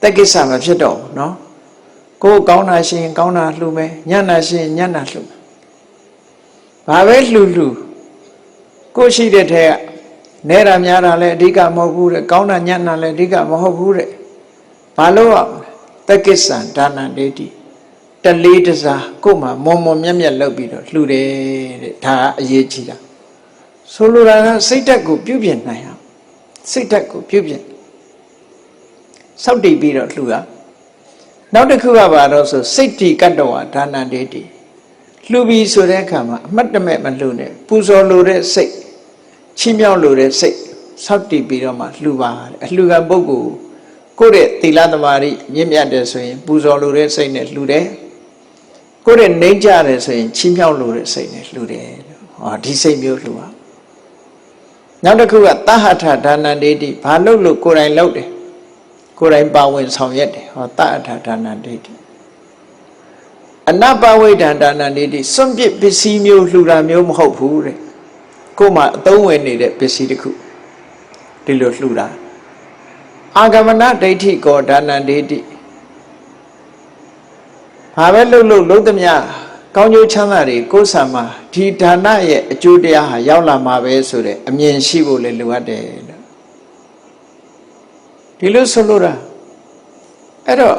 တက်ကိစ္စမဖြစ်တော့ဘူးနော်ကိုကောင်းတာရှိရင်ကောင်းတာလှူမယ်ညံ့တာရှိရင်ညံ့တာလှူမယ်ဘာပဲလှူကိုရှိတဲ့ထဲကနဲတာများတာလည်းအဓိကမဟုတ်ဘူးတဲ့ကောင်းတာညံ့တာလည်းအဓိကမဟုတ်ဘူးတဲ့ဘာလို့อ่ะတက္ကိစ္စံဒါနံဒေတိတလေးတစားကိုမှမွန်မွန်မြတ်မြတ်လုပ်ပြီးတော့လှူတယ်တဲ့ဒါကအရေးကြီးတာဆိုလိုတာကစိတ်ဓာတ်ကိုပြုပြင်နိုင်အောင်စိတ်ဓာတ်ကိုပြုပြင်စောင့်တည်ပြီးတော့လှူတာနောက်တစ်ခုကဘာလို့ဆိုစိတ်တိကတ္တဝါဒါနံဒေတိလှူပြီးဆိုတဲ့အခါမှာအမှတ်တမဲ့မလှူနဲ့ပူဇော်လိုတဲ့စိတ်ချီးမြှောက်လိုတဲ့စိတ်စောင့်တည်ပြီးတော့မှလှူပါအလှူကပုဂ္ဂိုလ်ကိုယ့်ရဲ့သီလသမာဓိမြင့်မြတ်တယ်ဆိုရင်ပူဇော်လိုတဲ့စိတ်နဲ့လှူတယ် ကိုယ်ရဲ့နေကြတယ်ဆိုရင်ချီးမြှောက်လို့တဲ့စိတ်နဲ့လှူတယ်ဟောဒီစိတ်မျိုးလှူပါနောက်တစ်ခုကသဟထဒါနဒိဋ္ဌိဘာလို့လို့ကိုယ်တိုင်လုပ်တယ်ကိုယ်တိုင်ပါဝင်ဆောင်ရွက်တယ်ဟောသဟထဒါနဒိဋ္ဌိအနပဝိဒံဒါနဒိဋ္ဌိစွန့်ပစ်ပစ္စည်းမျိုးလှူတာမျိုးမဟုတ်ဘူးတဲ့ကိုယ်မှာအသုံးဝင်နေတဲ့ပစ္စည်းတစ်ခုဒီလိုလှူတာအာဂမနဒိဋ္ဌိကောဒါနဒိဋ္ဌိဘာပဲလုံးသမျှကောင်းကျိုးချမ်းသာတွေကိုယ်ဆံမှာဒီဒါနရဲ့အကျိုးတရားဟာရောက်လာမှာပဲဆိုတဲ့အမြင်ရှိဖို့လည်းလိုအပ်တယ်လို့ဒီလိုဆိုလိုတာအဲ့တော့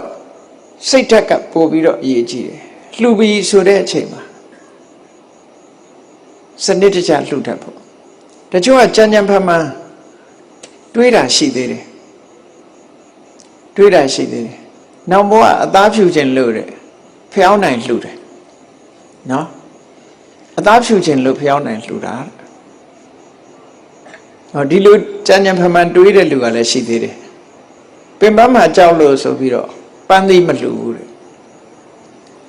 စိတ်ဓာတ်ကပို့ပြီးတော့အရေးကြီးတယ်လှူပြီးဆိုတဲ့အချိန်မှာစနစ်တကျလှူတတ်ဖို့တချို့ကကြံဖန်မှန်တွေးတာရှိသေးတယ်နောက်ဘဝအသားဖြူခြင်းလို့တဲ့ဖျောင်းနိုင်လှူတယ်နော်အသားဖြူခြင်းလို့ဖျောင်းနိုင်လှူတာဟောဒီလိုကြံဖန်မှန်တွေးတဲ့လူကလည်းရှိသေးတယ်ပင်ပန်းမှာကြောက်လို့ဆိုပြီးတော့ပန်းသီးမလှူဘူးတဲ့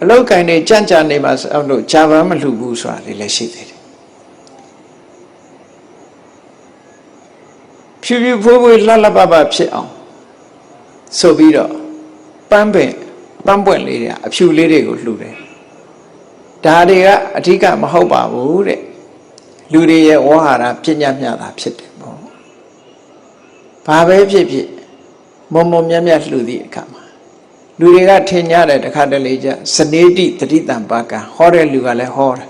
အလောက်ကင်နေကြံ့ကြံ့နေမှာဆိုလို့ဂျာပန်မလှူဘူးဆိုတာလည်းရှိသေးတယ်ဖြူဖြူဖိုးဖိုးလှလှပပဖြစ်အောင်ဆိုပြီးတော့ပန်းပွင့်လေးတွေအဖြူလေးတွေကိုလှူတယ်ဒါတွေကအဓိကမဟုတ်ပါဘူးတဲ့လူတွေရဲ့ဝါဟာရပြညတ်မြတာဖြစ်တယ်ပေါ့ဘာပဲဖြစ်ဖြစ်မုံမြတ်လှူသည့်အခါမှာလူတွေကထင်ကြတယ်တခါတလေကျစနေတိတတိတံပါကံဟောတဲ့လူကလည်းဟောတယ်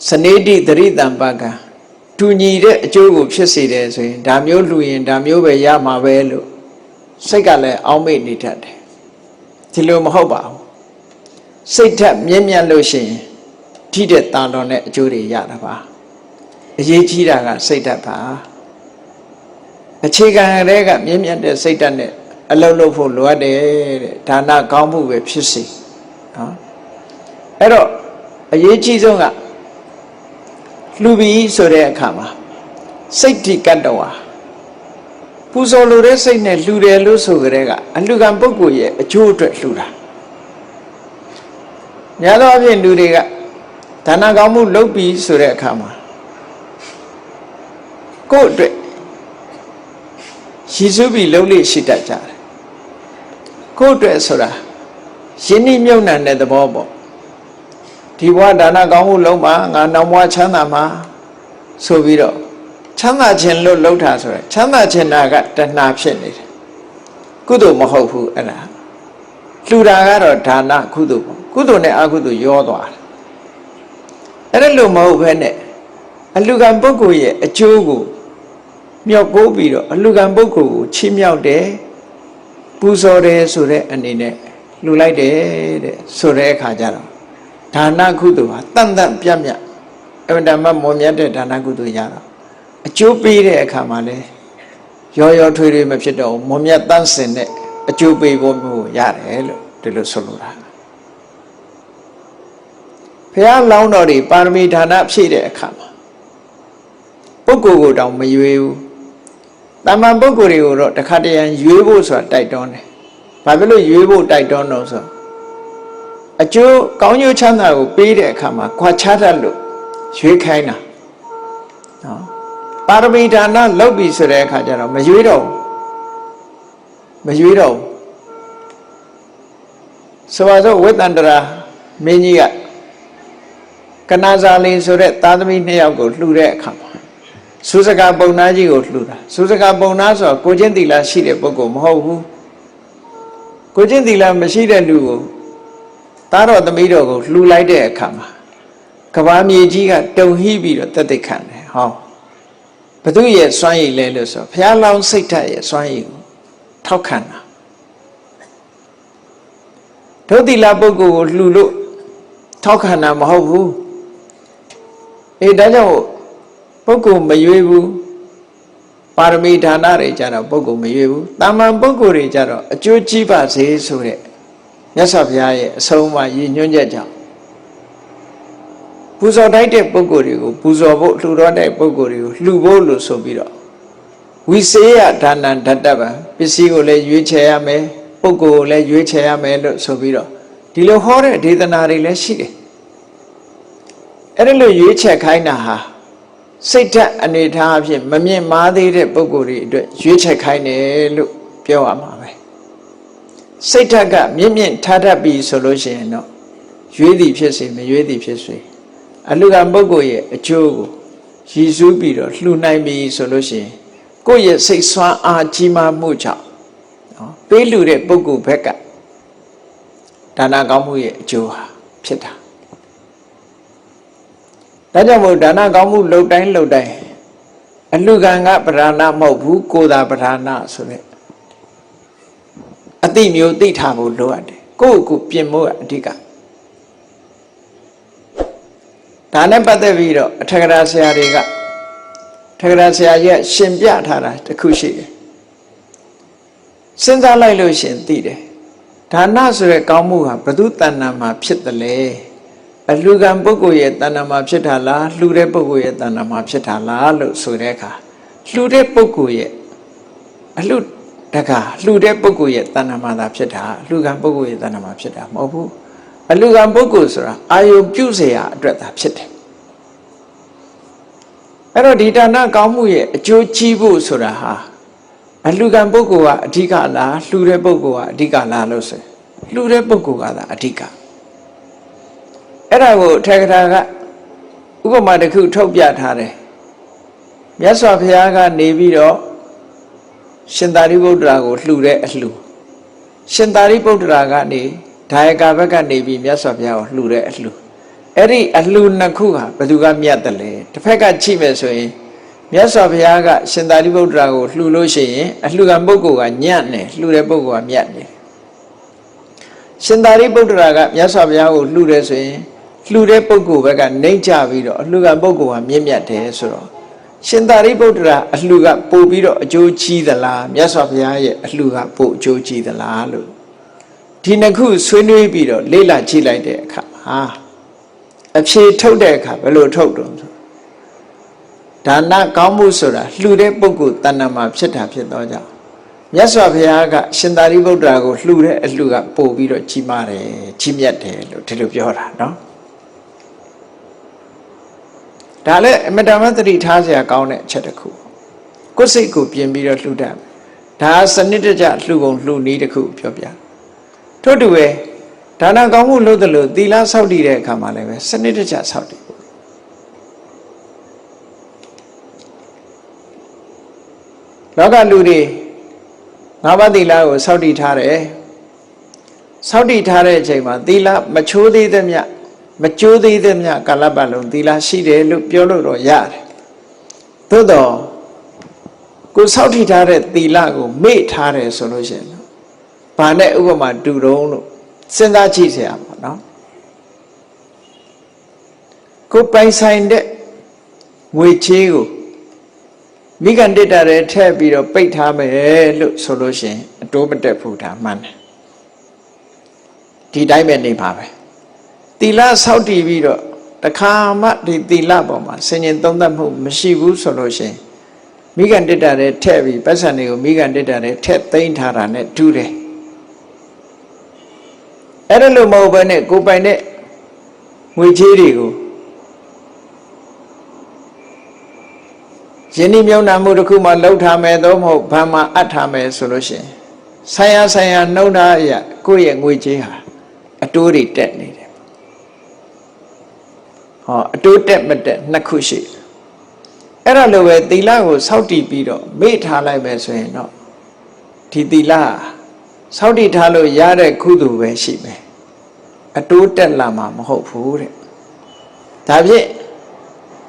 စနေတိတတိတံပါကံတူညီတဲ့အကျိုးကိုဖြစ်စေတယ်ဆိုရင်ဒါမျိုးလှူရင်ဒါမျိုးပဲရမှာပဲလို့စိတ်ကလည်းအောင်းမေ့နေတတ်တယ်ဒီလိုမဟုတ်ပါဘူးစိတ်ဓာတ်မြင့်လို့ရှိရင်ထိတဲ့တာတော်နဲ့အကျိုးတွေရတာပါအရေးကြီးတာကစိတ်ဓာတ်ပါအခြေခံတွေကမြင့်တဲ့စိတ်ဓာတ်နဲ့အလုပ်လုပ်ဖို့လိုအပ်တယ်တဲ့ဒါနကောင်းမှုပဲဖြစ်စေနော်အဲ့တော့အရေးကြီးဆုံးကလှူပြီးဆိုတဲ့အခါမှာစိတ်တိကတ္တဝါပူဇော်လိုတဲ့စိတ်နဲ့လှူတယ်လို့ဆိုကြတဲ့ကအလှူခံပုဂ္ဂိုလ်ရဲ့အကျိုးအတွက်လှူတာများသောအားဖြင့်လူတွေကဒါနကောင်းမှုလုပ်ပြီးဆိုတဲ့အခါမှာကိုယ့်အတွက်ရည်စူးပြီးလုပ်လို့ရှိတတ်ကြတယ်ကိုယ့်အတွက်ဆိုတာယဉ်နှိမ့်မြုပ်နှံတဲ့သဘောပေါ့ဒီဘဝဒါနကောင်းမှုလုံးပါငါနောက်ဘဝချမ်းသာမှာဆိုပြီးတော့ချမ်းသာခြင်းလို့လှုပ်တာဆိုရယ်ချမ်းသာခြင်းနာကတဏှာဖြစ်နေတယ်ကုသိုလ်မဟုတ်ဘူးအဲ့ဒါလှူတာကတော့ဒါနကုသိုလ်ပေါ့ကုသိုလ်နဲ့အကုသိုလ်ရောသွားတယ်အဲ့ဒါလို့မဟုတ်ဘဲနဲ့အလှူခံပုဂ္ဂိုလ်ရဲ့အကျိုးကိုမြောက်ကိုးပြီးတော့အလှူခံပုဂ္ဂိုလ်ကိုချီးမြှောက်တယ်ပူဇော်တယ်ဆိုတဲ့အနေနဲ့လှူလိုက်တယ်တဲ့ဆိုတဲ့အခါကျတော့ဒါနကုသိုလ်ဟာတန်တန်ပြတ်ပြတ်အမှန်တမ်းမွန်မြတ်တဲ့ဒါနကုသိုလ်ရတော့အကျိုးပေးတဲ့အခါမှာလဲရောထွေးမဖြစ်တော့မွန်မြတ်တန်းစင်တဲ့အကျိုးပေးဖို့မျိုးရတယ်လို့ဒီလိုဆိုလိုတာဘုရားလောင်းတော်တွေပါရမီဒါနဖြည့်တဲ့အခါမှာပုဂ္ဂိုလ်ကိုတောင်မရွေးဘူးတမန်ပုဂ္ဂိုလ်တွေကိုတော့တခါတရံရွေးဖို့ဆိုတာတိုက်တွန်းတယ်ဘာဖြစ်လို့ရွေးဖို့တိုက်တွန်းတော့ဆိုအကျိုးကောင်းကျိုးချမ်းသာကိုပေးတဲ့အခါမှာခွာခြားတတ်လို့ရွေးခိုင်းတာနော်ပါရမီဒါနလုပ်ပြီဆိုတဲ့အခါကျတော့မရွေးတော့ဆိုပါစို့ဝိတ္တန္တရာမင်းကြီးကကနာဇာလင်ဆိုတဲ့သားသမီး2ယောက်ကိုလှူတဲ့အခါမှာသုစကာပုံနာကြီးကိုလှူတာသုစကာပုံနာဆိုတော့ကိုချင်းသီလရှိတဲ့ပုဂ္ဂိုလ်မဟုတ်ဘူးကိုချင်းသီလမရှိတဲ့လူကိုသားတော်သမီးတော်ကိုလှူလိုက်တဲ့အခါမှာကဘာမြေကြီးကတုန်ဟိပြီးတော့တက်တက်ခံတယ်ဟောဘသူရဲ့စွမ်းရည်လဲလို့ဆိုဘုရားလောင်းစိတ်ဓာတ်ရဲ့စွမ်းရည်ကိုထောက်ခံတာဒုတိလပုဂ္ဂိုလ်ကိုလှူလို့ထောက်ခံတာမဟုတ်ဘူးဒါကြောင့်ပုဂ္ဂိုလ်မရွေးဘူးပါရမီဒါနတွေကြတော့ပုဂ္ဂိုလ်မရွေးဘူးတာမန်ပုဂ္ဂိုလ်တွေကြတော့အကျိုးကြီးပါစေဆိုတဲ့မြတ်စွာဘုရားရဲ့အဆုံးအမရည်ညွှန်းချက်ကြောင့်ပူဇော်တိုက်တဲ့ပုဂ္ဂိုလ်တွေကိုပူဇော်ဖို့လှူတော်တဲ့ပုဂ္ဂိုလ်တွေကိုလှူဖို့လို့ဆိုပြီးတော့ဝိစေယဒါနံဓတ္တဗံပစ္စည်းကိုလည်းရွေးချယ်ရမယ်ပုဂ္ဂိုလ်ကိုလည်းရွေးချယ်ရမယ်လို့ဆိုပြီးတော့ဒီ ဒီလိုဟောတဲ့ဒေသနာတွေလည်းရှိတယ်အဲ့ဒါလို့ရွေးချက်ခိုင်းတာဟာစိတ်ဓာတ်အနေထားအဖြစ်မမြင့်မားသေးတဲ့ပုဂ္ဂိုလ်တွေအတွက်ရွေးချက်ခိုင်းတယ်လို့ပြောရမှာပဲစိတ်ဓာတ်ကမြင့်မြင့်ထားတတ်ပြီဆိုလို့ရှိရင်တော့ရွေးသည်ဖြစ်စေမရွေးသည်ဖြစ်စေအလူကံပုဂ္ဂိုလ်ရဲ့အကျိုးကိုရည်စူးပြီးတော့လှူနိုင်ပြီဆိုလို့ရှိရင်ကိုယ့်ရဲ့စိတ်ဆွမ်းအားကြီးမားမှုကြောင့်နော်ပေးလှူတဲ့ပုဂ္ဂိုလ်ဘက်ကဒါနကောင်းမှုရဲ့အကျိုးဟာဖြစ်တာဒါကြောင့်မို့ဒါနကောင်းမှုလှုပ်တိုင်းအလူကံကပဓာနမဟုတ်ဘူးကိုယ်သာပဓာနဆိုတဲ့အတိမျိုးသိထားဖို့လိုအပ်တယ်ကိုယ့်ကိုပြင်ဖို့အဓိကဒါနဲ့ပတ်သက်ပြီးတော့အထက်ကရာဆရာတွေကထက်ကရာဆရာရဲ့ရှင်ပြထားတာတစ်ခုရှိတယ်စဉ်းစားလိုက်လို့ရှင်သိတယ်ဒါနဆိုတဲ့ကောင်းမှုဟာဘု து တဏ္ဍာမှာဖြစ်တယ်လေအလှူကံပုဂ္ဂိုလ်ရဲ့တဏ္ဍာမှာဖြစ်တာလားလှူတဲ့ပုဂ္ဂိုလ်ရဲ့တဏ္ဍာမှာဖြစ်တာလားလို့ဆိုတဲ့အခါလှူတဲ့ပုဂ္ဂိုလ်ရဲ့အလှူတကလှူတဲ့ပုဂ္ဂိုလ်ရဲ့တဏ္ဍာမှာသာဖြစ်တာအလှူကံပုဂ္ဂိုလ်ရဲ့တဏ္ဍာမှာဖြစ်တာမဟုတ်ဘူးအလှူကံပုဂ္ဂိုလ်ဆိုတာအာယုပြုเสียအတွက်သာဖြစ်တယ်အဲ့တော့ဒီဒါနကောင်းမှုရဲ့အကျိုးကြီးဖို့ဆိုတာဟာအလှူကံပုဂ္ဂိုလ်ကအဓိကလားလှူတဲ့ပုဂ္ဂိုလ်ကအဓိကလားလို့ဆိုလှူတဲ့ပုဂ္ဂိုလ်ကသာအဓိကအဲ့ဒါကိုထေရထာကဥပမာတစ်ခုထုတ်ပြထားတယ်မြတ်စွာဘုရားကနေပြီးတော့ရှင်သာရိပုတ္တရာကိုလှူတဲ့အလှူရှင်သာရိပုတ္တရာကနေဒါယကဘက်ကနေပြီးမြတ်စွာဘုရားကိုလှူတဲ့အလှူအဲ့ဒီအလှူနှစ်ခုဟာဘယ်သူကမြတ်တယ်လဲတစ်ဖက်ကကြည့်မယ်ဆိုရင်မြတ်စွာဘုရားကရှင်သာရိပုတ္တရာကိုလှူလို့ရှိရင်အလှူကပုဂ္ဂိုလ်ကညံ့တယ်လှူတဲ့ပုဂ္ဂိုလ်ကမြတ်တယ်ရှင်သာရိပုတ္တရာကမြတ်စွာဘုရားကိုလှူတယ်ဆိုရင်လှူတဲ့ပုဂ္ဂိုလ်ဘက်ကနှိမ့်ချပြီးတော့အလှူကပုဂ္ဂိုလ်ကမြင့်မြတ်တယ်ဆိုတော့ရှင်သာရိပုတ္တရာအလှူကပို့ပြီးတော့အကျိုးကြီးသလားမြတ်စွာဘုရားရဲ့အလှူကပို့အကျိုးကြီးသလားလို့ဒီနှစ်ခုဆွေးနွေးပြီးတော့လေ့လာကြည့်လိုက်တဲ့အခါဟာအဖြေထုတ်တဲ့အခါဘယ်လိုထုတ်တော့ဒါနကောင်းမှုဆိုတာလှူတဲ့ပုဂ္ဂိုလ်တဏ္ဍာမှာဖြစ်တာဖြစ်တော့ကြောင့်မြတ်စွာဘုရားကရှင်သာရိပုတ္တရာကိုလှူတဲ့အလှူကပို့ပြီးတော့ကြီးမားတယ်ကြီးမြတ်တယ်လို့ဒီလိုပြောတာနော်ဒါလည်းအမတ္တမသတိထားစရာကောင်းတဲ့အချက်တစ်ခုကိုယ်စိတ်ကိုပြင်ပြီးတော့လှူတတ်ဒါစနစ်တကျလှူပုံလှူနည်းတစ်ခုပြောပြထို့တူပဲဒါနကောင်းမှုလုပ်တယ်လို့သီလဆောက်တည်တဲ့အခါမှာလည်းပဲစနစ်တကျဆောက်တည်လောကလူတွေငါးပါးသီလကိုဆောက်တည်ထားတယ်ဆောက်တည်ထားတဲ့အချိန်မှာသီလမချိုးသေးသမျှမကျိုးသေးသမျှကာလပတ်လုံးသီလရှိတယ်လို့ပြောလို့တော့ရတယ်သို့တော့ကိုဆောက်တည်ထားတဲ့သီလကိုမေ့ထားတယ်ဆိုလို့ရှိရင်ဘာနဲ့ဥပမာတူတုံးလို့စဉ်းစားကြည့်เสียပါနော်ကိုပိုင်ဆိုင်တဲ့ငွေချေးကိုမိဂန္တိတရဲထည့်ပြီးတော့ပိတ်ထားမယ်လို့ဆိုလို့ရှိရင်အတိုးမတက်ဘူးဒါမှန်တယ်ဒီတိုင်းပဲနေပါပဲသီလဆောက်တည်ပြီးတော့တခါမှဒီသီလပေါ်မှာဆင်ញင်သုံးသပ်မှုမရှိဘူးဆိုလို့ရှိရင်မိဂန္တိတရဲထည့်ပြီးပတ်စံတွေကိုမိဂန္တိတရဲထည့်သိမ်းထားတာနဲ့တူတယ်အဲ့ဒါလို့မဟုတ်ဘဲနဲ့ကိုပိုင်တဲ့ငွေချေးတွေကိုယင်းဒီမြုံနာမှုတစ်ခုမှလှုပ်ထားမယ်တော့မဟုတ်ဘာမှအပ်ထားမယ်ဆိုလို့ရှိရင်ဆိုင်ရာနှုံထားရကိုယ့်ရဲ့ငွေချေးဟာအတိုးတွေတက်နေတယ်ဟောအတိုးတက်မတက်နှစ်ခုရှိအဲ့ဒါလိုပဲသီလကိုစောင့်တည်ပြီးတော့မေ့ထားလိုက်မယ်ဆိုရင်တော့ဒီသီလစောင့်တည်ထားလို့ရတဲ့ကုသိုလ်ပဲရှိမယ်အတိုးတက်လာမှာမဟုတ်ဘူးတဲ့ဒါဖြင့်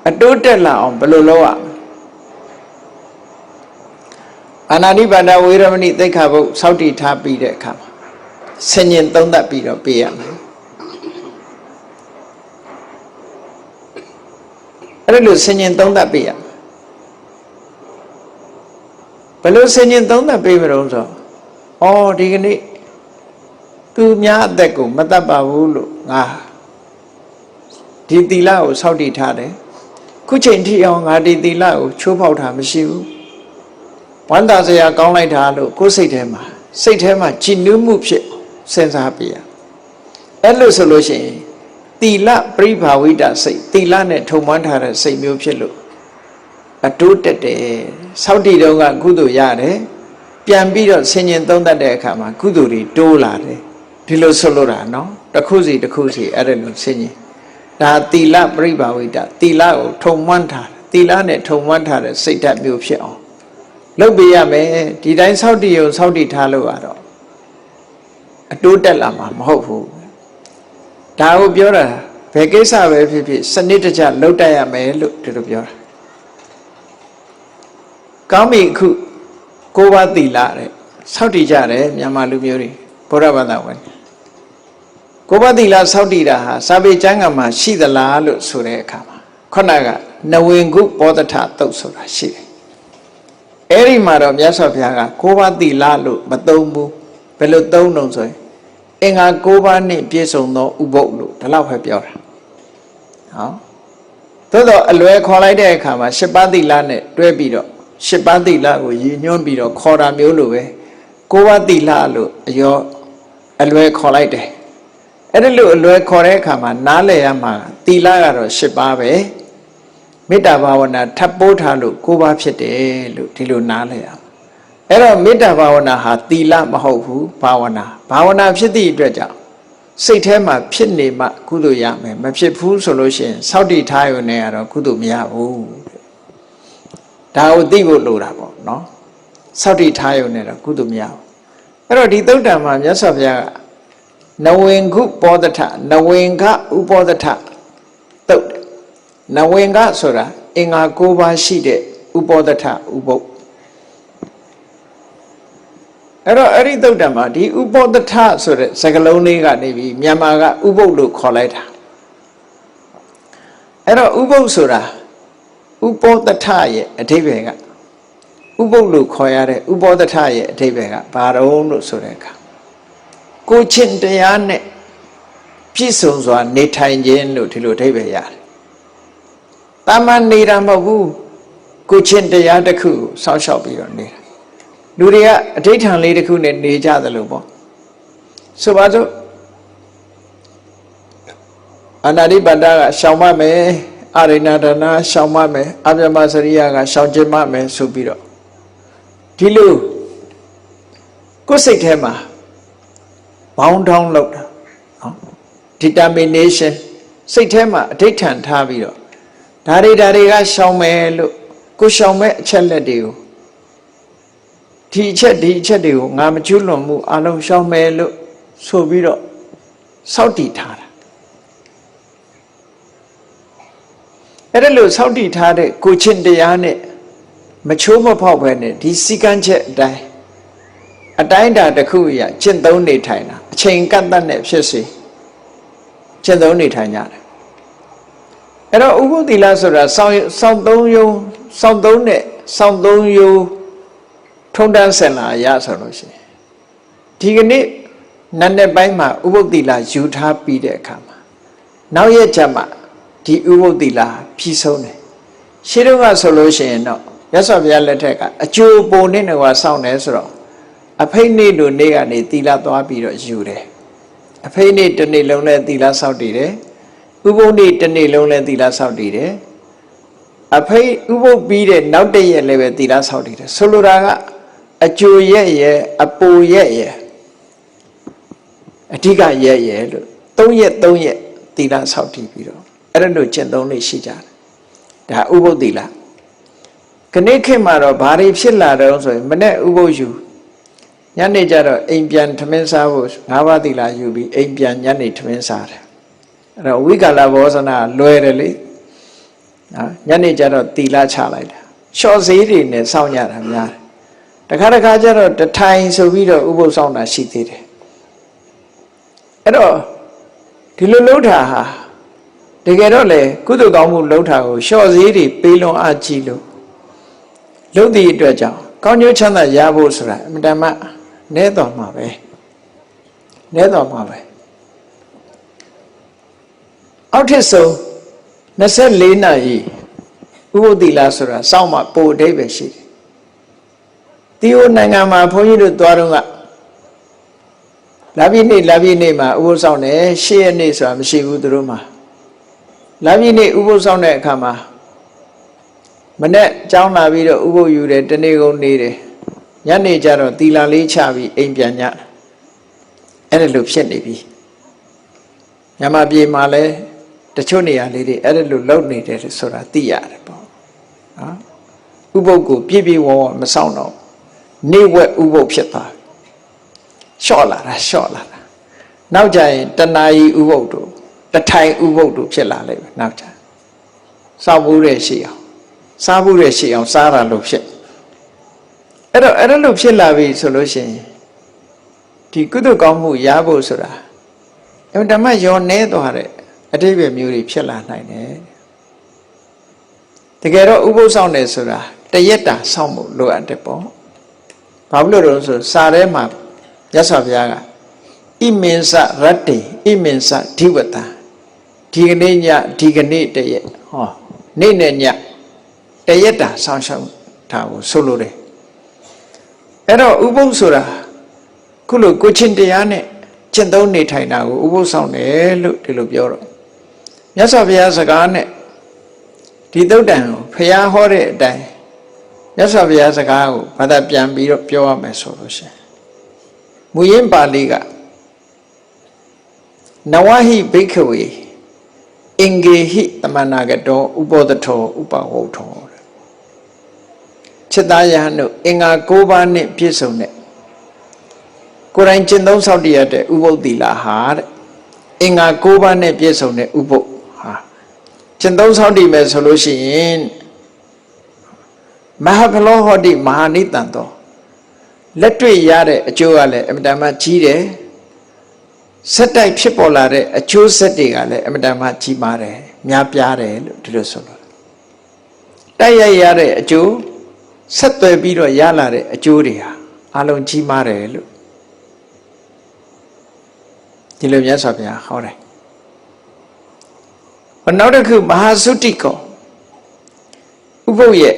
အတိုးတက်လာအောင်ဘယ်လိုလုပ်ရအာနာနိပါဒဝေရမဏိသိက္ခာပုဒ်စောင့်တည်ထားပြီးတဲ့အခါမှာဆင်ញင်သုံးသပ်ပြီးတော့ပေးရမယ်အဲ့လိုဆင်ញင်သုံးသပ်ပေးရမယ်ဘယ်လိုဆင်ញင်သုံးသပ်ပေးမလို့ဆိုတော့ဒီကနေ့သူများအသက်ကိုမတတ်ပါဘူးလို့ငါဒီသီလကိုစောင့်တည်ထားတယ်ခုချိန်ထိအောင်ငါဒီသီလကိုချိုးဖောက်တာမရှိဘူးဝမ်းသာစရာကောင်းလိုက်တာလို့ကိုယ်စိတ်ထဲမှာကြည်နူးမှုဖြစ်စဉ်းစားပြရ အဲ့လိုဆိုလို့ရှိရင်တီလပရိဘာဝိတစိတ်တီလနဲ့ထုံမွမ်းထားတဲ့စိတ်မျိုးဖြစ်လို့အတိုးတက်တယ်စောင့်တည်တော့ကကုသိုလ်ရတယ်ပြန်ပြီးတော့ဆင်ញင်သုံးတတ်တဲ့အခါမှာကုသိုလ်တွေတိုးလာတယ်ဒီလိုဆိုလို့တာနော်တစ်ခုစီတစ်ခုစီအဲ့ဒါလိုဆင်ញင်ဒါတီလပရိဘာဝိတတီလကိုထုံမွမ်းထားတီလနဲ့ထုံမွမ်းထားတဲ့စိတ်ဓာတ်မျိုးဖြစ်အောင်လုပ်ပေးရမယ်ဒီတိုင်းစောင့်တည်ရုံစောင့်တည်ထားလို့ရတော့အတိုးတက်လာမှာမဟုတ်ဘူးဒါကိုပြောတာဘယ်ကိစ္စပဲဖြစ်ဖြစ်စနစ်တကျလုပ်တတ်ရမယ်လို့ဒီလိုပြောတာကောင်းပြီအခုကိုးပါးသီလတဲ့စောင့်တည်ကြတယ်မြန်မာလူမျိုးတွေဘုရားဘာသာဝင်ကိုးပါးသီလစောင့်တည်တာဟာစာပေကျမ်းဂန်မှာရှိသလားလို့ဆိုတဲ့အခါမှာခုနကနဝင်ကုပောဒထသုတ်ဆိုတာရှိတယ်အဲ့ဒီမှာတော့မြတ်စွာဘုရားကကိုးပါးသီလလို့မသုံးဘူးဘယ်လိုသုံးလို့ဆိုရင်အင်္ဂါ၉ပါးနဲ့ပြည့်စုံသောဥပုပ်လို့ဒီလောက်ပဲပြောတာဟောသို့တော့အလွယ်ခေါ်လိုက်တဲ့အခါမှာ၈ပါးသီလနဲ့တွဲပြီးတော့၈ပါးသီလကိုရည်ညွှန်းပြီးတော့ခေါ်တာမျိုးလိုပဲ၉ပါးသီလလို့အလွယ်ခေါ်လိုက်တယ်အဲ့ဒီလိုအလွယ်ခေါ်တဲ့အခါမှာနားလည်ရမှာသီလကတော့၈ပါးပဲမေတ္တာဘာဝနာထပ်ပိုးထားလို့၉ပါးဖြစ်တယ်လို့ဒီလိုနားလည်ရအဲ့တော့မေတ္တာဘာဝနာဟာသီလမဟုတ်ဘူးဘာဝနာဖြစ်သည့်အတွက်ကြောင့်စိတ်ထဲမှာဖြစ်နေမှကုသိုလ်ရမယ်မဖြစ်ဘူးဆိုလို့ရှိရင်စောင့်တည်ထားရုံနဲ့ကတော့ကုသိုလ်မရဘူးဒါကိုသိဖို့လိုတာပေါ့နော်စောင့်တည်ထားရုံနဲ့တော့ကုသိုလ်မရဘူးအဲ့တော့ဒီသုတ်တံမှာမြတ်စွာဘုရားကနဝင်ကုပောဒထနဝင်ကဥပောဒထသုတ်နဝင်ကဆိုတာအင်္ဂါ၉ပါးရှိတဲ့ဥပောဒထဥပုပ်အဲ့တော့အဲ့ဒီသုတ်တံမှာဒီဥပောဒထဆိုတဲ့စကားလုံးလေးကနေပြီးမြန်မာကဥပုပ်လို့ခေါ်လိုက်တာအဲ့တော့ဥပုပ်ဆိုတာဥပောဒထရဲ့အဓိပ္ပာယ်ကဥပုပ်လို့ခေါ်ရတဲ့ဥပောဒထရဲ့အဓိပ္ပာယ်ကဘာတော့လို့ဆိုတဲ့အခါကိုချင်းတရားနဲ့ပြည့်စုံစွာနေထိုင်ခြင်းလို့ဒီလိုအဓိပ္ပာယ်ရတယ်။တာမန်နေတာမဟုတ်ဘူးကိုချင်းတရားတစ်ခုစောင့်ရှောက်ပြီးတော့နေတာလူတွေကအဋိဌာန်လေးတစ်ခုနဲ့နေကြတယ်လို့ပေါ့ဆိုပါစို့အနာတိပတ္တကရှောင်မမယ်အရိဏဒါနရှောင်မမယ်အမြမစရိယကရှောင်ကျင်မမယ်ဆိုပြီးတော့ဒီလိုကိုယ်စိတ်ထဲမှာဘောင်းထောင်းလောက်တာနော် determination စိတ်ထဲမှာအဋိဌာန်ထားပြီးတော့ဒါတွေကရှောင်မယ်လို့ကိုရှောင်မဲ့အချက်လက်တွေကိုဒီအချက်တွေကိုငါမကျွလွန်မှုအလုံးရှောင်မယ်လို့ဆိုပြီးတော့စောင့်တည်ထားတာအဲ့ဒါလို့စောင့်တည်ထားတဲ့ကိုချင်းတရားနဲ့မချိုးမဖောက်ပဲနဲ့ဒီစီကံချက်အတိုင်းတာတစ်ခုရကျင့်သုံးနေထိုင်တာအချိန်ကန့်သတ်နဲ့ဖြစ်စေကျင့်သုံးနေထိုင်ကြတယ်အဲ့တော့ဥပုသ်သီလဆိုတာစောင့်သုံးယုံထုံတန်းဆင်လာရဆိုလို့ရှိရင်ဒီကနေ့နတ်နဲ့ပိုင်းမှာဥပုသ်သီလယူထားပြီးတဲ့အခါမှာနောက်ရက်ကျမှဒီဥပုသ်သီလပြီးဆုံးတယ်ရှင်းတော့ကဆိုလို့ရှိရင်တော့မြတ်စွာဘုရားလက်ထက်ကအကျိုးပုံနဲ့တော့စောင့်တယ်ဆိုတော့အဖိတ်နေ့တို့နေ့ကနေသီလသွားပြီးတော့ယူတယ်အဖိတ်နေ့တစ်နေ့လုံးလည်းသီလစောင့်တည်တယ်ဥပုသ်နေ့တစ်နေ့လုံးလည်းသီလစောင့်တည်တယ်အဖိတ်ဥပုသ်ပြီးတဲ့နောက်တစ်ရက်လည်းပဲသီလစောင့်တည်တယ်ဆိုလိုတာကအကျိုးရဲ့အပူရဲ့အဓိကရဲ့လို့3ရက်သီလစောင့်တည်ပြီးတော့အဲ့ဒါလို့ကျင့်သုံးလေးရှိကြတယ်ဒါဥပုသ်သီလခဏခေတ်မှာတော့ဘာတွေဖြစ်လာတော့ဆိုရင်မနေ့ဥပုသ်ယူညနေကျတော့အိမ်ပြန်ထမင်းစားဖို့၅ပါးသီလယူပြီးအိမ်ပြန်ညနေထမင်းစားတယ်အဲ့တော့ဝိကာလဘောဇနာလွယ်တယ်လေနော်ညနေကျတော့သီလချလိုက်တာလျှော့ဈေးတွေနဲ့စောင့်ရတာများတယ်တခါကျတော့တထိုင်ဆိုပြီးတော့ဥပုသ်ဆောင်တာရှိသေးတယ်အဲ့တော့ဒီလိုလှုပ်တာဟာတကယ်တော့လေကုသိုလ်ကောင်းမှုလှုပ်တာကိုလျှော့ဈေးတွေပေးလွန်အားကြီးလို့လှုပ်သည့်အတွက်ကြောင့်ကောင်းကျိုးချမ်းသာရဖို့ဆိုတာအမှန်တမ်းနဲတော်မှာပဲအောက်ထစ်ဆုံး24နာရီဥပုသ်သီလဆိုတာစောင့်မှပို့အဓိပ္ပာယ်ရှိတယ်တီယိုနိုင်ငံမှာဘုန်းကြီးတို့သွားတော့က လာပြီနေ့မှာဥပုသ်ဆောင်တယ်ရှေ့ရက်နေ့ဆိုတာမရှိဘူးသူတို့မှာလာပြီနေ့ဥပုသ်ဆောင်တဲ့အခါမှာမနေ့ကြောင်းလာပြီးတော့ဥပုသ်ယူတယ်တနေ့ကုန်နေတယ်ညနေကျတော့သီလလေးချပြီးအိမ်ပြန်ညအဲ့ဒါလိုဖြစ်နေပြီညမပြေမှာလဲတချို့နေရာလေးတွေအဲ့ဒါလိုလုံနေတယ်ဆိုတာသိရတယ်ပေါ့နော်ဥပုသ်ကိုပြည့်ပြည့်ဝဝမဆောင်တော့နေဝက်ဥပုသ်ဖြစ်သွားလျှော့လာတာနောက်ကျရင်တဏှာကြီးဥပုသ်တို့တထိုင်ဥပုသ်တို့ဖြစ်လာလိမ့်မယ်နောက်ကျစောက်ဘူးတဲ့ရှိအောင်စားဘူးတဲ့ရှိအောင်စားတာလို့ဖြစ်အဲ့ဒါလို့ဖြစ်လာပြီဆိုလို့ရှိရင်ဒီကုသိုလ်ကောင်းမှုရဖို့ဆိုတာဓမ္မရောနေသွားတဲ့အတိပ္ပယ်မျိုးတွေဖြစ်လာနိုင်တယ်တကယ်တော့ဥပုသ်ဆောင်တယ်ဆိုတာတရက်တာဆောင်ဖို့လိုအပ်တယ်ပေါ့ဘာလို့လဲဆိုစာထဲမှာမြတ်စွာဘုရားကဣမင်္စရတ္တိဣမင်္စဓိဝတံဒီကနေ့ညဒီကနေ့တရက်ဟောနေ့နဲ့ညတရက်တာဆောင်ရှောက်တာကိုဆိုလိုတယ်အဲ့တော့ဥပုသ်ဆိုတာခုလိုကိုချင်းတရားနဲ့ကျင့်သုံးနေထိုင်တာကိုဥပုသ်ဆောင်တယ်လို့ဒီလိုပြောတော့မြတ်စွာဘုရားစကားနဲ့ဒီသုတ်တံကိုဘုရားဟောတဲ့အတိုင်းမြတ်စွာဘုရားစကားကိုဘာသာပြန်ပြီးတော့ပြောရမယ်ဆိုလို့ရှိရင်မူရင်းပါဠိကနဝဟိဘိက္ခဝေအင်္ဂေဟိတမနာကတောဥပောတထောဥပဝုထောจิตายဟန်တို့အင်္ဂါ၉ပါးနဲ့ပြည့်စုံတဲ့ကိုယ်တိုင်ကျင့်သုံးဆောက်တည်ရတဲ့ဥပုသ်သီလဟာတဲ့အင်္ဂါ၉ပါးနဲ့ပြည့်စုံတဲ့ဥပုသ်ဟာကျင့်သုံးဆောက်တည်မယ်ဆိုလို့ရှိရင်မဟာဖလောဟောတိမဟာနိတံတော်လက်တွေ့ရတဲ့အကျိုးကလည်းအမြဲတမ်းကြီးတယ်ဆက်တိုက်ဖြစ်ပေါ်လာတဲ့အကျိုးဆက်တွေကလည်းအမြဲတမ်းကြီးမားတယ်များပြားတယ်လို့ဒီလိုဆိုလို့တိုက်ရိုက်ရတဲ့အကျိုးဆက်သွယ်ပြီးတော့ရလာတဲ့အကျိုးတွေဟာအလုံးကြီးမားတယ်လို့ဒီလိုမြတ်စွာဘုရားဟောတယ်နောက်တစ်ခုမဟာသုတိကောဥပုသ်ရဲ့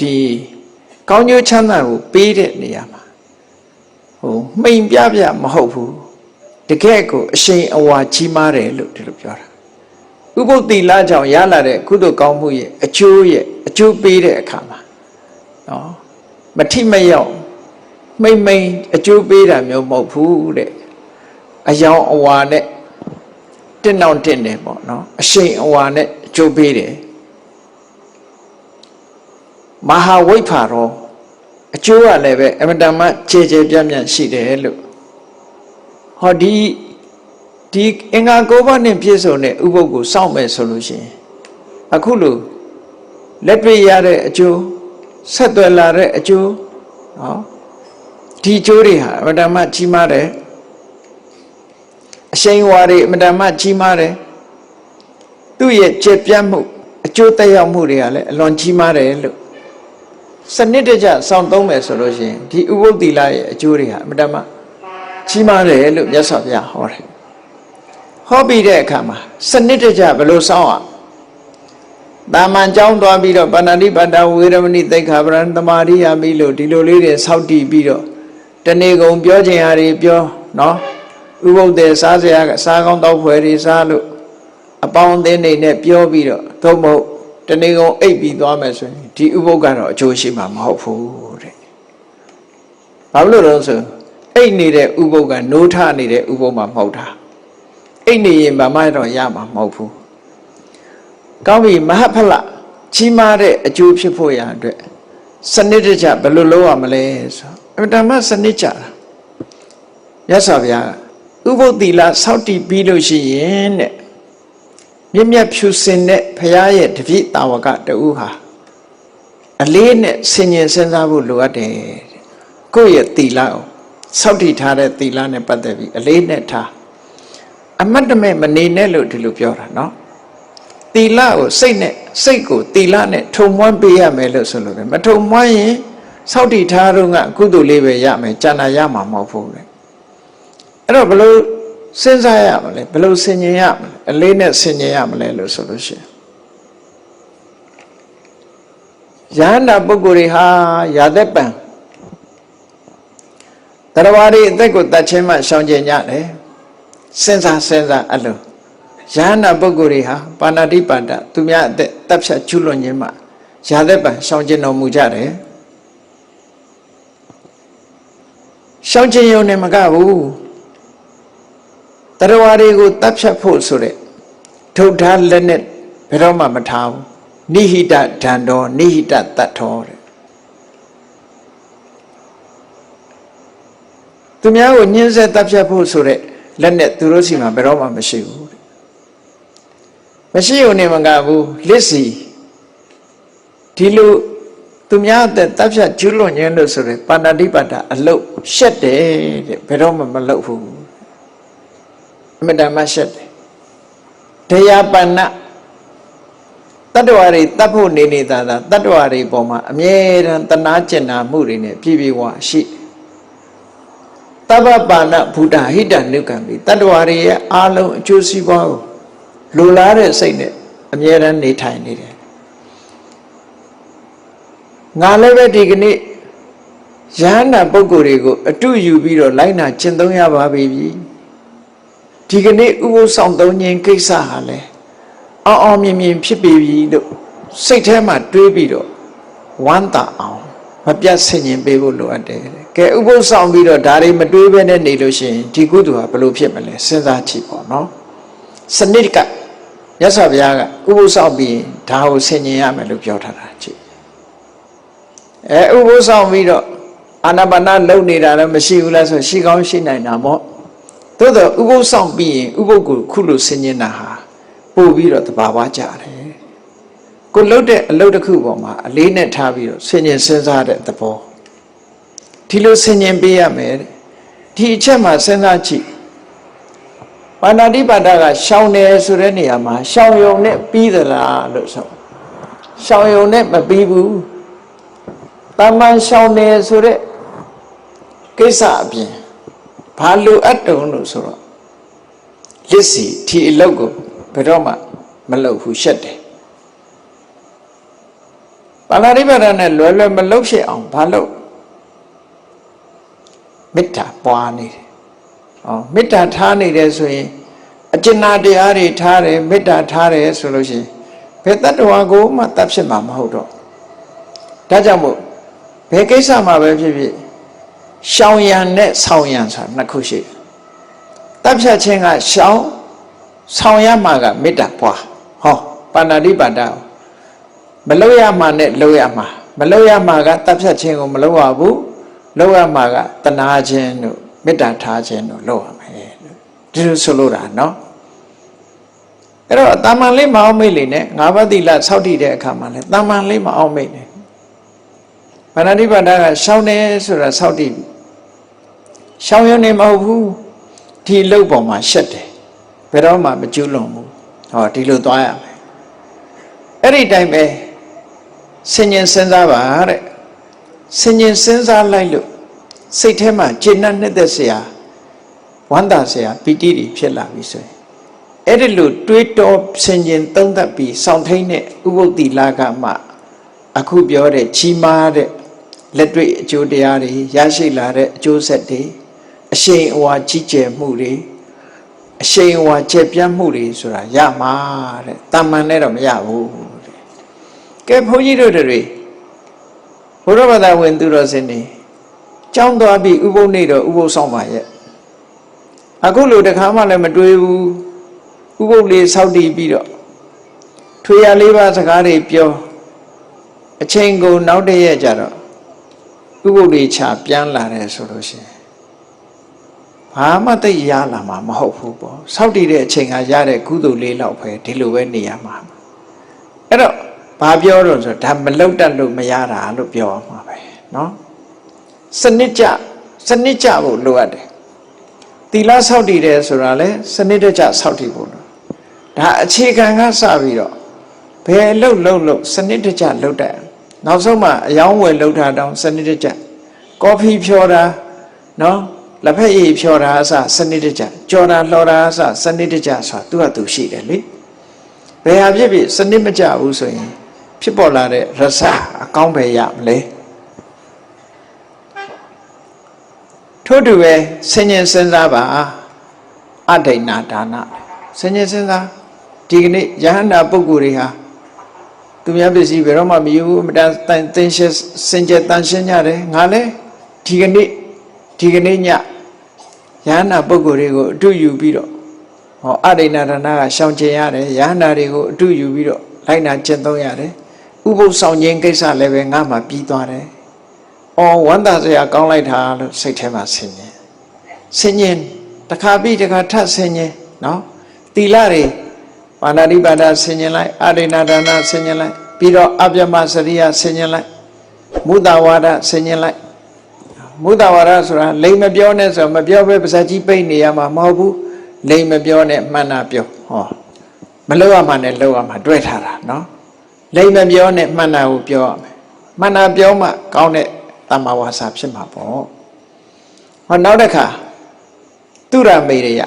ဒီကောင်းကျိုးချမ်းသာကိုပေးတဲ့နေရာမှာမှိန်ပြမဟုတ်ဘူးတကယ်ကိုအရှိန်အဝါကြီးမားတယ်လို့ဒီလိုပြောတာဥပုသ်သီလကြောင့်ရလာတဲ့ကုသိုလ်ကောင်းမှုရဲ့အကျိုးပေးတဲ့အခါမှာနော်မထိမရောက်မှိန်အကျိုးပေးတာမျိုးမဟုတ်ဘူးတဲ့အယောင်အဝါနဲ့တစ်နှောင်တစ်နေပေါ့နော်အရှိန်အဝါနဲ့အကျိုးပေးတယ်မဟာဝိဖာရောအကျိုးကလည်းပဲအမတန်မှခြေပြန့်ရှိတယ်လို့ဟောဒီအင်္ဂါ၉ပါးနဲ့ပြည့်စုံတဲ့ဥပုသ်ကိုစောင့်မယ်ဆိုလို့ရှိရင်အခုလိုလက်တွေ့ရတဲ့အကျိုးဆက်သွယ်လာတဲ့အကျိုးနော်ဒီအကျိုးတွေဟာအမတန်မှကြီးမားတယ်အရှိန်ဝါတွေအမတန်မှကြီးမားတယ်သူ့ရဲ့ခြေပြန့်မှုအကျိုးသက်ရောက်မှုတွေကလည်းအလွန်ကြီးမားတယ်လို့စနစ်တကျစောင့်သုံးမယ်ဆိုလို့ရှိရင်ဒီဥပုသ်သီလရဲ့အကျိုးတွေဟာအမတန်မှကြီးမားတယ်လို့မြတ်စွာဘုရားဟောတယ်ဟောပြီးတဲ့အခါမှာစနစ်တကျဘယ်လိုစောင့်အောင်တာမန်ကြောင်းသွားပြီးတော့ပါဏာတိပါဒဝေရမဏိသိက္ခာပရံသမာဓိယာမိလို့ဒီလိုလေးတွေစောင့်တည်ပြီးတော့တနေ့ကုန်ပြောခြင်းဟာတွေပြောနော်ဥပုသ်တဲ့စားစရာစားကောင်းတောက်ဖွယ်တွေစားလို့အပေါင်းအသင်းတွေနဲ့ပြောပြီးတော့သို့မဟုတ်တနေ့ကုန်အိပ်ပြီးသွားမယ်ဆိုရင်ဒီဥပုသ်ကတော့အကျိုးရှိမှာမဟုတ်ဘူးတဲ့ဘာလို့လဲဆိုအိပ်နေတဲ့ဥပုသ်ကနိုးထနေတဲ့ဥပုသ်မှာမဟုတ်တာအိပ်နေရင်ဗမာတော့ရမှာမဟုတ်ဘူးကောင်းပြီမဟာဖလကြီးမားတဲ့အကျိုးဖြစ်ဖို့ရအတွက်စနစ်တကျဘယ်လိုလုပ်ရမလဲဆိုအမှန်တမ်းစနစ်ကြတာမြတ်စွာဘုရားဥပုသ်သီလစောင့်တည်ပြီးလို့ရှိရင်တဲ့မြင့်မြတ်ဖြူစင်တဲ့ဘုရားရဲ့တပည့်တာဝကတူဟာအလေးနဲ့ဆင်ញင်စဉ်းစားဖို့လိုအပ်တယ်ကိုယ့်ရဲ့သီလကိုစောင့်တည်ထားတဲ့သီလနဲ့ပတ်သက်ပြီးအလေးနဲ့ထားအမတ်တမဲ့မနေနဲ့လို့ဒီလိုပြောတာနော်သီလကိုစိတ်ကိုသီလနဲ့ထုံမွမ်းပေးရမယ်လို့ဆိုလို့ပဲမထုံမွမ်းရင်စောင့်တည်ထားတော့ကကုသိုလ်လေးပဲရမယ်ကျန်တာရမှာမဟုတ်ဘူးလေအဲ့တော့ဘယ်လိုစဉ်းစားရမလဲဘယ်လိုဆင်ញင်ရမလဲအလေးနဲ့ဆင်ញင်ရမလဲလို့ဆိုလို့ရှိရင်ယန္တာပုဂ္ဂိုလ်တွေဟာယာသက်ပံ တရားရီအသက်ကိုတတ်ချင်းမှရှောင်ကျင်ကြတယ်စဉ်းစားအဲ့လိုယဟနာပုဂ္ဂိုလ်တွေဟာပါဏာတိပါဒသူများအသက်တပ်ဖြတ်ကျူးလွန်ခြင်းမှရာသက်ပံရှောင်ကျင်တော်မူကြတယ်ရှောင်ကျင်ရုံနဲ့မကဘူးတရားရီကိုတပ်ဖြတ်ဖို့ဆိုတဲ့ထုတ်ထားလက်နဲ့ဘယ်တော့မှမထားဘူးနိဟိတဒန္တောနိဟိတတတ်တော်တဲ့သူများကိုညှင်းဆဲတပ်ဖြတ်ဖို့ဆိုတဲ့လက်နဲ့သူတို့စီမှာဘယ်တော့မှမရှိဘူးတဲ့မရှိုံနဲ့မကဘူးလစ်စီဒီလိုသူများအသက်တပ်ဖြတ်ကျူးလွန်ခြင်းလို့ဆိုတဲ့ပါဏာတိပါဒအလုတ်ရှက်တယ်တဲ့ဘယ်တော့မှမလုပ်ဘူးအမြဲတမ်းရှက်တယ်တရားပဏ္ဏတတ္တဝါတွေတတ်ဖို့နေသာတတ္တဝါတွေပေါ်မှာအမြဲတမ်းတနာကျင်နာမှုတွေနဲ့ပြည့်ပြည့်ဝရှိတပ္ပပါဏဘုဒ္ဓဟိတနုကံပိတတ္တဝါတွေရဲ့အားလုံးအကျိုးစီးပွားကိုလိုလားတဲ့စိတ်နဲ့အမြဲတမ်းနေထိုင်နေတယ်ငါလည်းပဲဒီကနေ့ယဟန္တာပုဂ္ဂိုလ်တွေကိုအတုယူပြီးတော့လိုက်နာကျင့်သုံးရပါပြီဒီကနေ့ဥပုသ်ဆောင်သုံးခြင်းကိစ္စဟာလဲအောင်မြင်ဖြစ်ပြီလို့စိတ်ထဲမှာတွေးပြီးတော့ဝမ်းသာအောင်မပြတ်ဆင်ញင်ပေးဖို့လိုအပ်တယ်ကဲဥပုသ်ဆောင်ပြီးတော့ဒါတွေမတွေးဘဲနဲ့နေလို့ရှိရင်ဒီကုသိုလ်ဟာဘယ်လိုဖြစ်မလဲစဉ်းစားကြည့်ပေါ့နော်စနစ်ကမြတ်စွာဘုရားကဥပုသ်ဆောင်ပြီးဒါကိုဆင်ញင်ရမယ်လို့ပြောထားတာကြည့်ဥပုသ်ဆောင်ပြီးတော့အာနာပါနလုံနေတာလည်းမရှိဘူးလားဆိုရှိကောင်းရှိနိုင်တာပေါ့သို့တော့ဥပုသ်ဆောင်ပြီးရင်ဥပုသ်ကိုခုလိုဆင်ញင်တာဟာပို့ပြီးတော့တဘာဝကြတယ်ကိုလှုပ်တဲ့အလုပ်တစ်ခုပေါ်မှာအလေးနဲ့ထားပြီးတော့ဆင်ញင်စဉ်းစားတဲ့သဘောဒီလိုဆင်ញင်ပေးရမယ်ဒီအချက်မှာစဉ်းစားကြည့်ပါဏာတိပါဒကရှောင်တယ်ဆိုတဲ့နေရာမှာရှောင်ယုံနဲ့ပြီးသလားလို့ဆိုရှောင်ယုံနဲ့မပြီးဘူးတမန်ရှောင်တယ်ဆိုတဲ့ကိစ္စအပြင်ဘာလိုအပ်တုံးလို့ဆိုတော့လစ်စီဒီအလုပ်ကိုဘယ်တော့မှမလုပ်ဘူးရှက်တယ်ပါဏာတိပါဒနဲ့လွယ်မလုပ်ဖြစ်အောင်ဘာလို့မေတ္တာပွားနေတယ်မေတ္တာထားနေတယ်ဆိုရင်အကျဉ်းတရားတွေထားတယ်မေတ္တာထားတယ်ဆိုလို့ရှိရင်ဘယ်တတ္တဝါကိုမှတတ်ဖြစ်မှာမဟုတ်တော့ဒါကြောင့်မို့ဘယ်ကိစ္စမှာပဲဖြစ်ဖြစ်ရှောင်ရံနဲ့ဆောင်ရံဆိုတာနှစ်ခုရှိတယ်တတ်ဖြတ်ခြင်းကရှောင်ဆောင်ရမှာကမေတ္တာပွားပါဏာတိပါဒမလုပ်ရမှာနဲ့လုပ်ရမှာမလုပ်ရမှာကတတ်ဖြတ်ခြင်းကိုမလုပ်ရဘူးလုပ်ရမှာကတနာခြင်းတို့မေတ္တာထားခြင်းတို့လုပ်ရမယ်ဒီလိုဆိုလိုတာနော်အဲ့တော့တာမန်လေးမအောင်မိတ်လေနဲ့ငါးပါးသီလစောင့်တည်တဲ့အခါမှာလဲတာမန်လေးမအောင်မိတ်နဲ့ပါဏာတိပါဒကရှောင်းတယ်ဆိုတာစောင့်တည်ရှောင်းရုံနေမဟုတ်ဘူးဒီအလုပ်ပေါ်မှာရှက်တယ်ဘယ်တော့မှမကျူးလွန်ဘူးဒီလိုသွားရမယ်အဲ့ဒီတိုင်းပဲဆင်ញင်စဉ်းစားပါတဲ့ဆင်ញင်စဉ်းစားလိုက်လို့စိတ်ထဲမှာကျေနပ်နှစ်သက်စရာဝမ်းသာစရာပီတိတွေဖြစ်လာပြီဆိုရင်အဲ့ဒီလိုတွေးတောဆင်ញင်သုံးသပ်ပြီးစောင့်ထိန်တဲ့ဥပုသ္တိလကမှအခုပြောတဲ့ကြီးမားတဲ့လက်တွေ့အကျိုးတရားတွေရရှိလာတဲ့အကျိုးဆက်တွေအရှိန်အဝါကြီးကျယ်မှုတွေအရှိန်အဝါကျယ်ပြန့်မှုတွေဆိုတာရမှာတဲ့တာမန်နဲ့တော့မရဘူးတဲ့ကဲဘုန်းကြီးတို့တွေဘုရားဘာသာဝင်သူတော်စင်တွေကျောင်းသွားပြီးဥပုသ်နေ့တော့ဥပုသ်ဆောင်ပါရဲ့အခုလိုတခါမှလည်းမတွေးဘူးဥပုသ်လေးစောင့်တည်ပြီးတော့ထွေရလေးပါးစကားတွေပြောအချိန်ကုန်နောက်တရက်ကြတော့ဥပုသ်လေးချပြန်လာတယ်ဆိုလို့ရှိရင်ဘာမှသိရလာမှာမဟုတ်ဘူးပေါ့စောင့်တည်တဲ့အချိန်ကရတဲ့ကုသိုလ်လေးလောက်ပဲဒီလိုပဲနေရမှာအဲ့တော့ဘာပြောတော့ဆိုဒါမလောက်တတ်လို့မရတာလို့ပြောရမှာပဲเนาะစနစ်ကြဖို့လိုအပ်တယ်သီလစောင့်တည်တယ်ဆိုတာလဲစနစ်တကျစောင့်တည်ဖို့လိုဒါအခြေခံကစပြီးတော့ဘယ်လှုပ်စနစ်တကျလှုပ်တယ်နောက်ဆုံးမှအယောင်းဝယ်လှုပ်တာတောင်စနစ်တကျကော်ဖီဖြော်တာเนาะလက်ဖက်ရည်ဖြော်တာအစစနစ်တကျကြော်တာလှော်တာအစစနစ်တကျဆိုတာသူရှိတယ်လေဘယ်ဟာဖြစ်ဖြစ်စနစ်မကျဘူးဆိုရင်ဖြစ်ပေါ်လာတဲ့ရစအကောင်းပဲရမလဲ ထို့တူပဲဆင်ញင်စဉ်းစားပါအဒိဏဒါနဆင်ញင်စဉ်းစားဒီကနေ့ယဟန္တာပုဂ္ဂိုလ်တွေဟာသူများပစ္စည်းဘယ်တော့မှမယူဘူးအမတန်သင်ရှင်းစင်ကြယ်တန်ရှင်းကြတယ်ငါလည်းဒီကနေ့ညယဟန္တာပုဂ္ဂိုလ်တွေကိုအတူယူပြီးတော့ဟောအဒိဏဒါနကရှောင်ကျင်ရတယ်ယဟန္တာတွေကိုအတူယူပြီးတော့လိုက်နာကျင့်သုံးရတယ်ဥပုသ်ဆောင်ခြင်းကိစ္စလည်းပဲငါမှပြီးသွားတယ်အော်ဝန္တာစရာကောင်းလိုက်တာလို့စိတ်ထဲမှာဆင်ញင်တစ်ခါပြီးတစ်ခါထပ်ဆင်ញင်နော်သီလတွေပါဏာတိပါဒဆင်ញင်လိုက်အဒိဏဒါနဆင်ញင်လိုက်ပြီးတော့အပြမစရိယဆင်ញင်လိုက်မုဒ္ဒဝါဒဆင်ញင်လိုက်မုဒ္ဒဝါဒဆိုတာလိမ်မပြောနဲ့ဆိုမပြောပဲပါဇက်ကြီးပိတ်နေရမှာမဟုတ်ဘူးလိမ်မပြောနဲ့မှန်တာပြောဟောမလောက်ရမှနဲ့လောက်ရမှာတွဲထားတာနော်လိမ်မပြောနဲ့မှန်တာကိုပြောရမယ်မှန်တာပြောမှကောင်းတဲ့တမ္မာဝါစာဖြစ်မှာပေါ့ဟောနောက်တစ်ခါသူရမေရိယ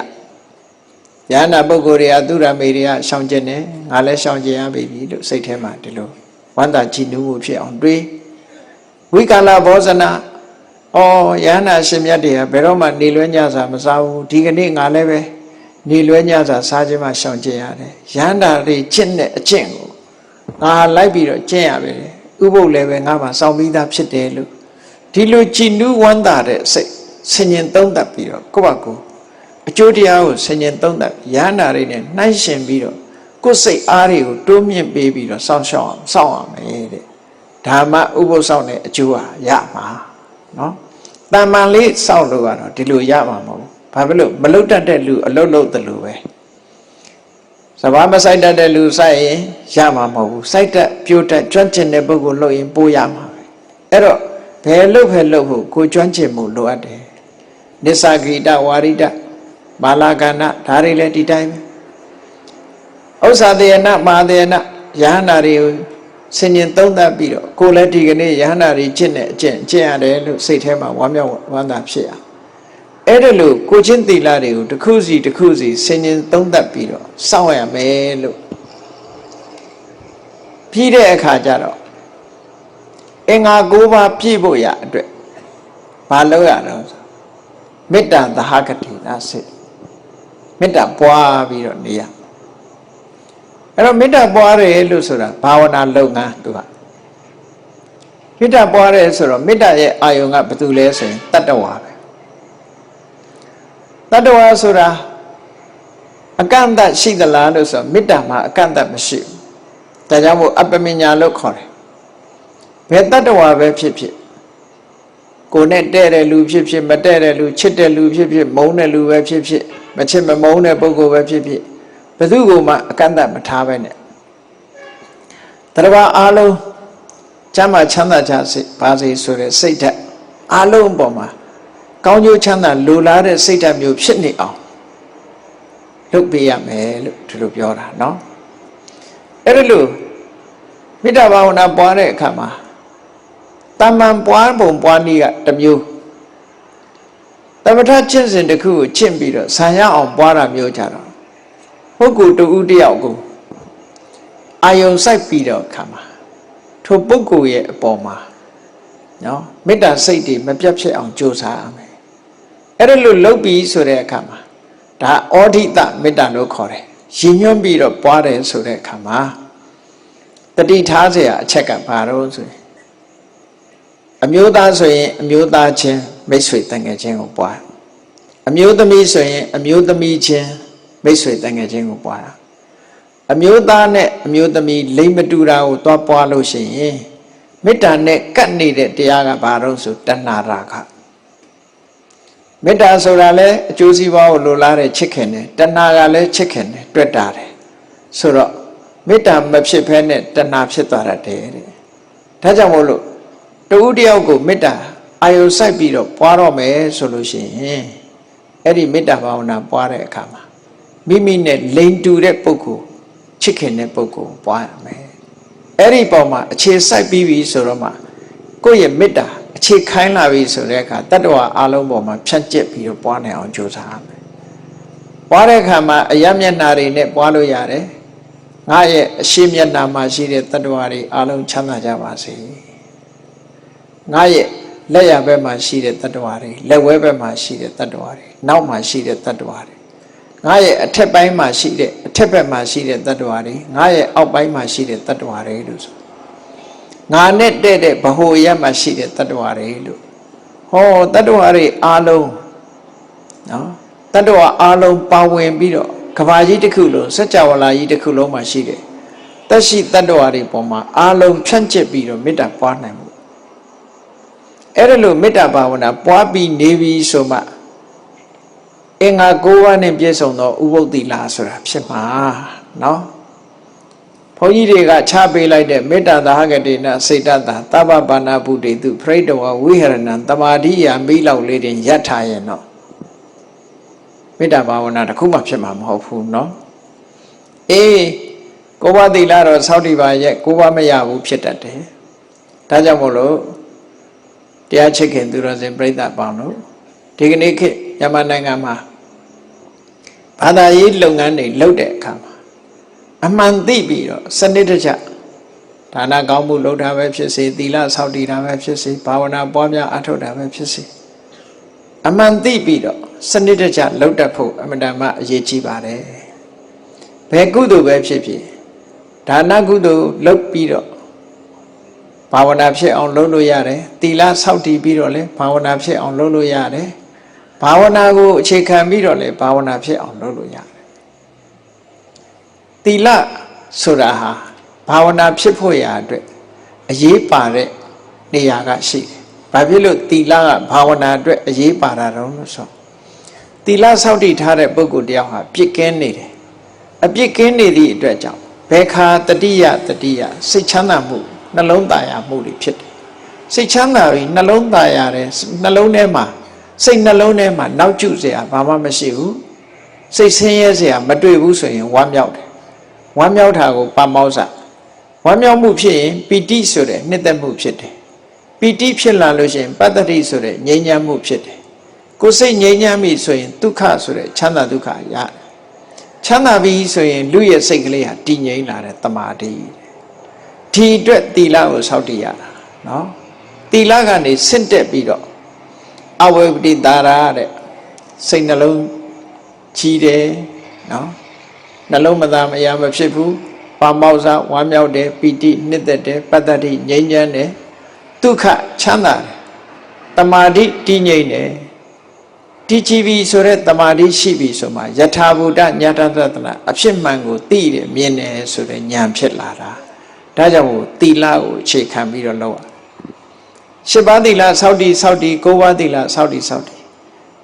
ယန္တာပုဂ္ဂိုလ်တွေကသူရမေရိယရှောင်ကျင်တယ်ငါလည်းရှောင်ကျင်ရပြီလို့စိတ်ထဲမှာဒီလိုဝန္တာကြည်နူးမှုဖြစ်အောင်တွေးဝိကာလဘောဇနာယန္တာရှင်မြတ်တွေကဘယ်တော့မှနေလွဲညစာမစားဘူးဒီကနေ့ငါလည်းပဲနေလွဲညစာစားခြင်းမှရှောင်ကျင်ရတယ်ယန္တာတွေကျင့်တဲ့အကျင့်ကိုငါလိုက်ပြီးတော့ကျင့်ရပြီဥပုပ်လည်းပဲငါမှစောင့်ပြီးသားဖြစ်တယ်လို့ဒီလိုကြည်နူးဝန္တာတဲ့စိတ်ဆင်ញင်သုံးသပ်ပြီးတော့ကိုယ့်ဘာကိုအကျိုးတရားကိုဆင်ញင်သုံးသပ်ယန္တာတွေနဲ့နှိုင်းရှင်ပြီးတော့ကိုယ်စိတ်အားတွေကိုတိုးမြင့်ပေးပြီးတော့စောင့်ရမယ်တဲ့ဓမ္မဥပုပ်ဆောင်တဲ့အကျိုးဟာရမှာနော်တမ္မာလေးစောင့်လို့ကတော့ဒီလိုရမှာမဟုတ်ဘူးဘာဖြစ်လို့မလုတ်တတ်တဲ့လူအလုတ်လုတ်တယ်လို့ပဲစဘာမဆိုင်တတ်တဲ့လူစိုက်ရင်ရမှာမဟုတ်ဘူးစိုက်တတ်ပြိုတတ်ကျွမ်းကျင်တဲ့ပုဂ္ဂိုလ်လို့ရင်ပိုးရမှာပဲအဲ့တော့ဘယ်လုတ်ဖို့ကိုကျွမ်းကျင်မှုလိုအပ်တယ်နိစ္စဂိတဝါရိတမာလာကဏဒါတွေလည်းဒီတိုင်းပဲဥစ္စာတေယနာမာတေယနာယဟန္တာတွေကိုဆင်ញင်သုံးသပ်ပြီးတော့ကိုယ်လည်းဒီကနေ့ယဟန္တာတွေကျင့်တဲ့အကျင့်ရတယ်လို့စိတ်ထဲမှာဝမ်းမြောက်ဝမ်းသာဖြစ်ရအဲ့ဒါလို့ကိုချင်းသီလတွေကိုတစ်ခုစီဆင်ញင်သုံးသပ်ပြီးတော့စောင့်ရမယ်လို့ပြီးတဲ့အခါကျတော့အင်္ဂါ၉ပါးပြည့်ဖို့ရအတွက်ဘာလုပ်ရတော့မေတ္တာသဟဂတိနာစိတ်မေတ္တာပွားပြီးတော့နေရအဲ့တော့မေတ္တာပွားတယ်လို့ဆိုတာဘာဝနာလုပ်ငန်းသူကမေတ္တာပွားတယ်ဆိုတော့မေတ္တာရဲ့အာယုံကဘာတူလဲဆိုရင်တတ္တဝါပဲတတ္တဝါဆိုတာအကန့်အသတ်ရှိသလားလို့ဆိုတော့မေတ္တာမှာအကန့်အသတ်မရှိဘူးဒါကြောင့်မို့အပ္ပမညာလို့ခေါ်တယ်ဘယ်တတ္တဝါပဲဖြစ်ကိုနဲ့တဲ့တဲ့လူဖြစ်မတဲ့တဲ့လူချစ်တဲ့လူဖြစ်မုန်းတဲ့လူပဲဖြစ်မချစ်မမုန်းတဲ့ပုဂ္ဂိုလ်ပဲဖြစ်ဘယ်သူကိုမှအကန့်အသတ်မထားပဲနဲ့တရားအားလုံးချမ်းသာချမ်းသာကြစေပါစေဆိုတဲ့စိတ်ဓာတ်အားလုံးအပေါ်မှာကောင်းကျိုးချမ်းသာလိုလားတဲ့စိတ်ဓာတ်မျိုးဖြစ်နေအောင်လုပ်ပေးရမယ်လို့ဒီလိုပြောတာเนาะအဲ့ဒါလို့မေတ္တာဘာဝနာပွားတဲ့အခါမှာတမန်ပွားပုံပွားနည်းကတစ်မျိုးသမထကျင့်စဉ်တစ်ခုကိုကျင့်ပြီးတော့ဆံရအောင်ပွားတာမျိုးကြတော့ပုဂ္ဂိုလ်တူဦးတယောက်ကိုအာယုံစိုက်ပြီးတော့ခါမှာထိုပုဂ္ဂိုလ်ရဲ့အပေါ်မှာနော်မေတ္တာစိတ်တွေမပြတ်ဖြစ်အောင်ကြိုးစားရမယ်အဲ့ဒါလို့လုပ်ပြီးဆိုတဲ့အခါမှာဒါဩဒိတမေတ္တာလို့ခေါ်တယ်ရည်ညွှန်းပြီးတော့ပွားတယ်ဆိုတဲ့အခါမှာတတိထားเสียအချက်ကဘာလို့ဆိုရင်အမျိုးသားဆိုရင်အမျိုးသားချင်းမိတ်ဆွေတန်ငယ်ချင်းကိုပွားအမျိုးသမီးဆိုရင်အမျိုးသမီးချင်းမိတ်ဆွေတန်ငယ်ချင်းကိုပွားတာအမျိုးသားနဲ့အမျိုးသမီးလိမ့်မတူတာကိုသွားပွားလို့ရှိရင်မေတ္တာနဲ့ကပ်နေတဲ့တရားကဘာလို့ဆိုတဏှာရာဂမေတ္တာဆိုတာလဲအကျိုးစီးပွားကိုလိုလားတဲ့ချစ်ခင်တယ်တဏှာကလည်းချစ်ခင်တယ်တွေ့တာတယ်ဆိုတော့မေတ္တာမဖြစ်ဘဲနဲ့တဏှာဖြစ်သွားတတ်တယ်တဲ့ဒါကြောင့်မို့လို့တူတယောက်ကိုမေတ္တာအာယုစိုက်ပြီးတော့ပွားတော့မယ်ဆိုလို့ရှိရင်အဲ့ဒီမေတ္တာဘာဝနာပွားတဲ့အခါမှာမိမိနဲ့လိမ်တူတဲ့ပုဂ္ဂိုလ်ချစ်ခင်တဲ့ပုဂ္ဂိုလ်ပွားရမယ်အဲ့ဒီပုံမှာအခြေစိုက်ပြီးပြီဆိုတော့မှကိုယ့်ရဲ့မေတ္တာအခြေခိုင်းလာပြီဆိုတဲ့အခါတတ္တဝါအလုံးပေါ်မှာဖြန့်ကျက်ပြီးတော့ပွားနိုင်အောင်ကြိုးစားရမယ်ပွားတဲ့အခါမှာအယမျက်နာတွေနဲ့ပွားလို့ရတယ်ငါရဲ့အရှိမျက်နာမှာရှိတဲ့တတ္တဝါတွေအလုံးချမ်းသာကြပါစေငါရဲ့ လက်ရဘက်မှာရှိတဲ့တတ္တဝါတွေလက်ဝဲဘက်မှာရှိတဲ့တတ္တဝါတွေနောက်မှာရှိတဲ့တတ္တဝါတွေငါရဲ့အထက်ပိုင်းမှာရှိတဲ့အထက်ဘက်မှာရှိတဲ့တတ္တဝါတွေငါရဲ့အောက်ပိုင်းမှာရှိတဲ့တတ္တဝါတွေလို့ဆိုငါနဲ့တဲ့ဗဟိုရက်မှာရှိတဲ့တတ္တဝါတွေလို့ဟောတတ္တဝါတွေအားလုံးနော်တတ္တဝါအားလုံးပါဝင်ပြီးတော့ကဘာကြီးတစ်ခုလုံးစัจ java လာကြီးတစ်ခုလုံးမှာရှိတယ်တက်ရှိတတ္တဝါတွေပေါ်မှာအားလုံးဖြန့်ကျက်ပြီးတော့မေတ္တာပွားနိုင်မှုအဲ့ဒါလို့မေတ္တာဘာဝနာပွားပြီးနေပြီဆိုမှအင်္ဂါ၉ပါးနဲ့ပြည့်စုံသောဥပုသ္တိလာဆိုတာဖြစ်မှာနော်ဘုန်းကြီးတွေကချပေးလိုက်တဲ့မေတ္တာသာဟကတိနစေတသာသဗ္ဗပါဏဗုဒိတုပရိတဝဝိဟရဏံတမာဓိယာမိလောက်လေးတင်ရပ်ထားရင်တော့မေတ္တာဘာဝနာတစ်ခုမှဖြစ်မှာမဟုတ်ဘူးနော်အေးကိုးပါးသီလတော့စောင့်တည်ပါရဲ့ကိုးပါးမရဘူးဖြစ်တတ်တယ်ဒါကြောင့်မို့လို့တရားချစ်ခင်သူတော်စင်ပြိဿပေါင်းတို့ဒီကနေ့ခေတ်မြန်မာနိုင်ငံမှာဘာသာရေးလုပ်ငန်းတွေလုပ်တဲ့အခါမှာအမှန်သိပြီးတော့စနစ်တကျဒါနကောင်းမှုလုပ်တာပဲဖြစ်စေသီလစောင့်တည်တာပဲဖြစ်စေဘာဝနာပွားများအထောက်တာပဲဖြစ်စေအမှန်သိပြီးတော့စနစ်တကျလုပ်တတ်ဖို့အမှန်တမ်းအရေးကြီးပါတယ်ဘယ်ကုသိုလ်ပဲဖြစ်ဖြစ်ဒါနကုသိုလ်လုပ်ပြီးတော့ဘာဝနာဖြစ်အောင်လုပ်လို့ရတယ်သီလစောင့်တည်ပြီးတော့လည်းဘာဝနာဖြစ်အောင်လုပ်လို့ရတယ်ဘာဝနာကိုအခြေခံပြီးတော့လည်းဘာဝနာဖြစ်အောင်လုပ်လို့ရတယ်သီလဆိုတာဟာဘာဝနာဖြစ်ဖို့ရာအတွက်အရေးပါတဲ့နေရာကရှိတယ်ဘာဖြစ်လို့သီလကဘာဝနာအတွက်အရေးပါတာတော့လို့ဆိုသီလစောင့်တည်ထားတဲ့ပုဂ္ဂိုလ်တယောက်ဟာပြစ်ကင်းနေတယ်အပြစ်ကင်းနေသည့်အတွက်ကြောင့်ဘယ်ခါတတိယစိတ်ချမ်းသာမှုနှလုံးသားရမှုတွေဖြစ်တယ်စိတ်ချမ်းသာပြီးနှလုံးသားရတယ်နှလုံးထဲမှာစိတ်နှလုံးထဲမှာနောက်ကျเสียဘာမှမရှိဘူးစိတ်ဆင်းရဲเสียမတွေ့ဘူးဆိုရင်ဝမ်းမြောက်တယ်ဝမ်းမြောက်တာကိုပမောဇ္ဇဝမ်းမြောက်မှုဖြစ်ရင်ပီတိဆိုတဲ့နှစ်သက်မှုဖြစ်တယ်ပီတိဖြစ်လာလို့ရှိရင်ပတ္တိဆိုတဲ့ငြိမ်းချမ်းမှုဖြစ်တယ်ကိုယ်စိတ်ငြိမ်းချမ်းပြီဆိုရင်ဒုက္ခဆိုတဲ့ချမ်းသာဒုက္ခရတယ်ချမ်းသာပြီဆိုရင်လူရဲ့စိတ်ကလေးဟာတည်ငြိမ်လာတဲ့တမာတိဒီအတွက်သီလကိုစောင့်တည်ရတာနော်သီလကနေဆင့်တက်ပြီးတော့အဝိပတိတာရာတဲ့စိတ်နှလုံးကြီးတယ်နော်နှလုံးမသာမယာမဖြစ်ဘူးပါမောဇ္ဇဝမ်းမြောက်တယ်ပီတိနှစ်သက်တယ်ပတ္တိငြိမ်းချမ်းတယ်ဒုက္ခချမ်းသာတယ်တမာတိတည်ငြိမ်တယ်တည်ကြည်ပြီဆိုတဲ့တမာတိရှိပြီဆိုမှယထာဘူတညတသတ္တနာအဖြစ်မှန်ကိုသိတယ်မြင်တယ်ဆိုတဲ့ဉာဏ်ဖြစ်လာတာဒါကြောင့်မို့သီလကိုအခြေခံပြီးတော့လုပ်ရ၈ပါးသီလစောင့်တည်၉ပါးသီလစောင့်တည်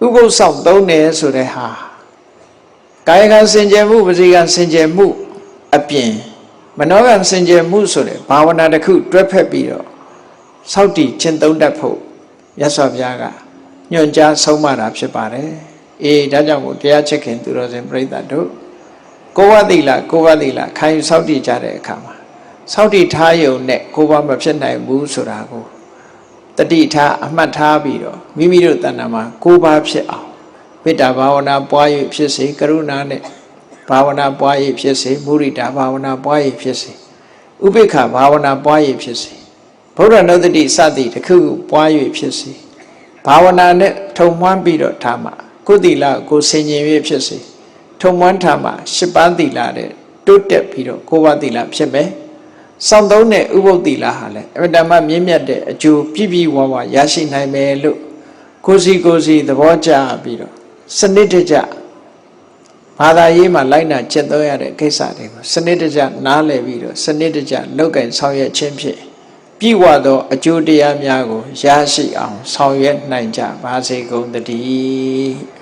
ဥပုသ်စောင့်သုံးတယ်ဆိုတဲ့ဟာကာယကံစင်ကြယ်မှုဝစီကံစင်ကြယ်မှုအပြင်မနောကံစင်ကြယ်မှုဆိုတဲ့ဘာဝနာတစ်ခုတွဲဖက်ပြီးတော့စောင့်တည်ကျင့်သုံးတတ်ဖို့မြတ်စွာဘုရားကညွှန်ကြားဆုံးမတာဖြစ်ပါတယ်အေးဒါကြောင့်မို့တရားချစ်ခင်သူတော်စင်ပြိဿတို့ကိုးပါးသီလခံယူစောင့်တည်ကြတဲ့အခါမှာစောင့်တည်ထားရုံနဲ့ကိုးပါးမဖြစ်နိုင်ဘူးဆိုတာကိုတတိထားအမှတ်ထားပြီးတော့မိမိတို့တဏ္ဍာမှာကိုးပါးဖြစ်အောင်မေတ္တာဘာဝနာပွား၍ဖြစ်စေကရုဏာနဲ့ဘာဝနာပွား၍ဖြစ်စေမုရိဒာဘာဝနာပွား၍ဖြစ်စေဥပိ္ပခဘာဝနာပွား၍ဖြစ်စေဗုဒ္ဓနုတ္တိစသည်တစ်ခုပွား၍ဖြစ်စေဘာဝနာနဲ့ထုံမွမ်းပြီးတော့ထားမှာကိုယ်သီလကိုဆင်ញင်၍ဖြစ်စေထုံမွမ်းထားမှာ၈ပါးသီလတဲ့တိုးတက်ပြီးတော့၉ပါးသီလဖြစ်မယ်စောင့်သုံးတဲ့ဥပုသ္တိလာဟာလည်းအမှန်တမ်းမြင့်မြတ်တဲ့အကျိုးပြည့်ပြည့်ဝဝရရှိနိုင်မယ်လို့ကိုစီသဘောကျပြီးတော့စနစ်တကျဘာသာရေးမှာလိုက်နာကျင့်သုံးရတဲ့ကိစ္စတွေကိုစနစ်တကျနားလည်ပြီးတော့စနစ်တကျလုပ်ကင်ဆောင်ရွက်ခြင်းဖြင့်ပြည့်ဝသောအကျိုးတရားများကိုရရှိအောင်ဆောင်ရွက်နိုင်ကြပါစေကုန်သတည်း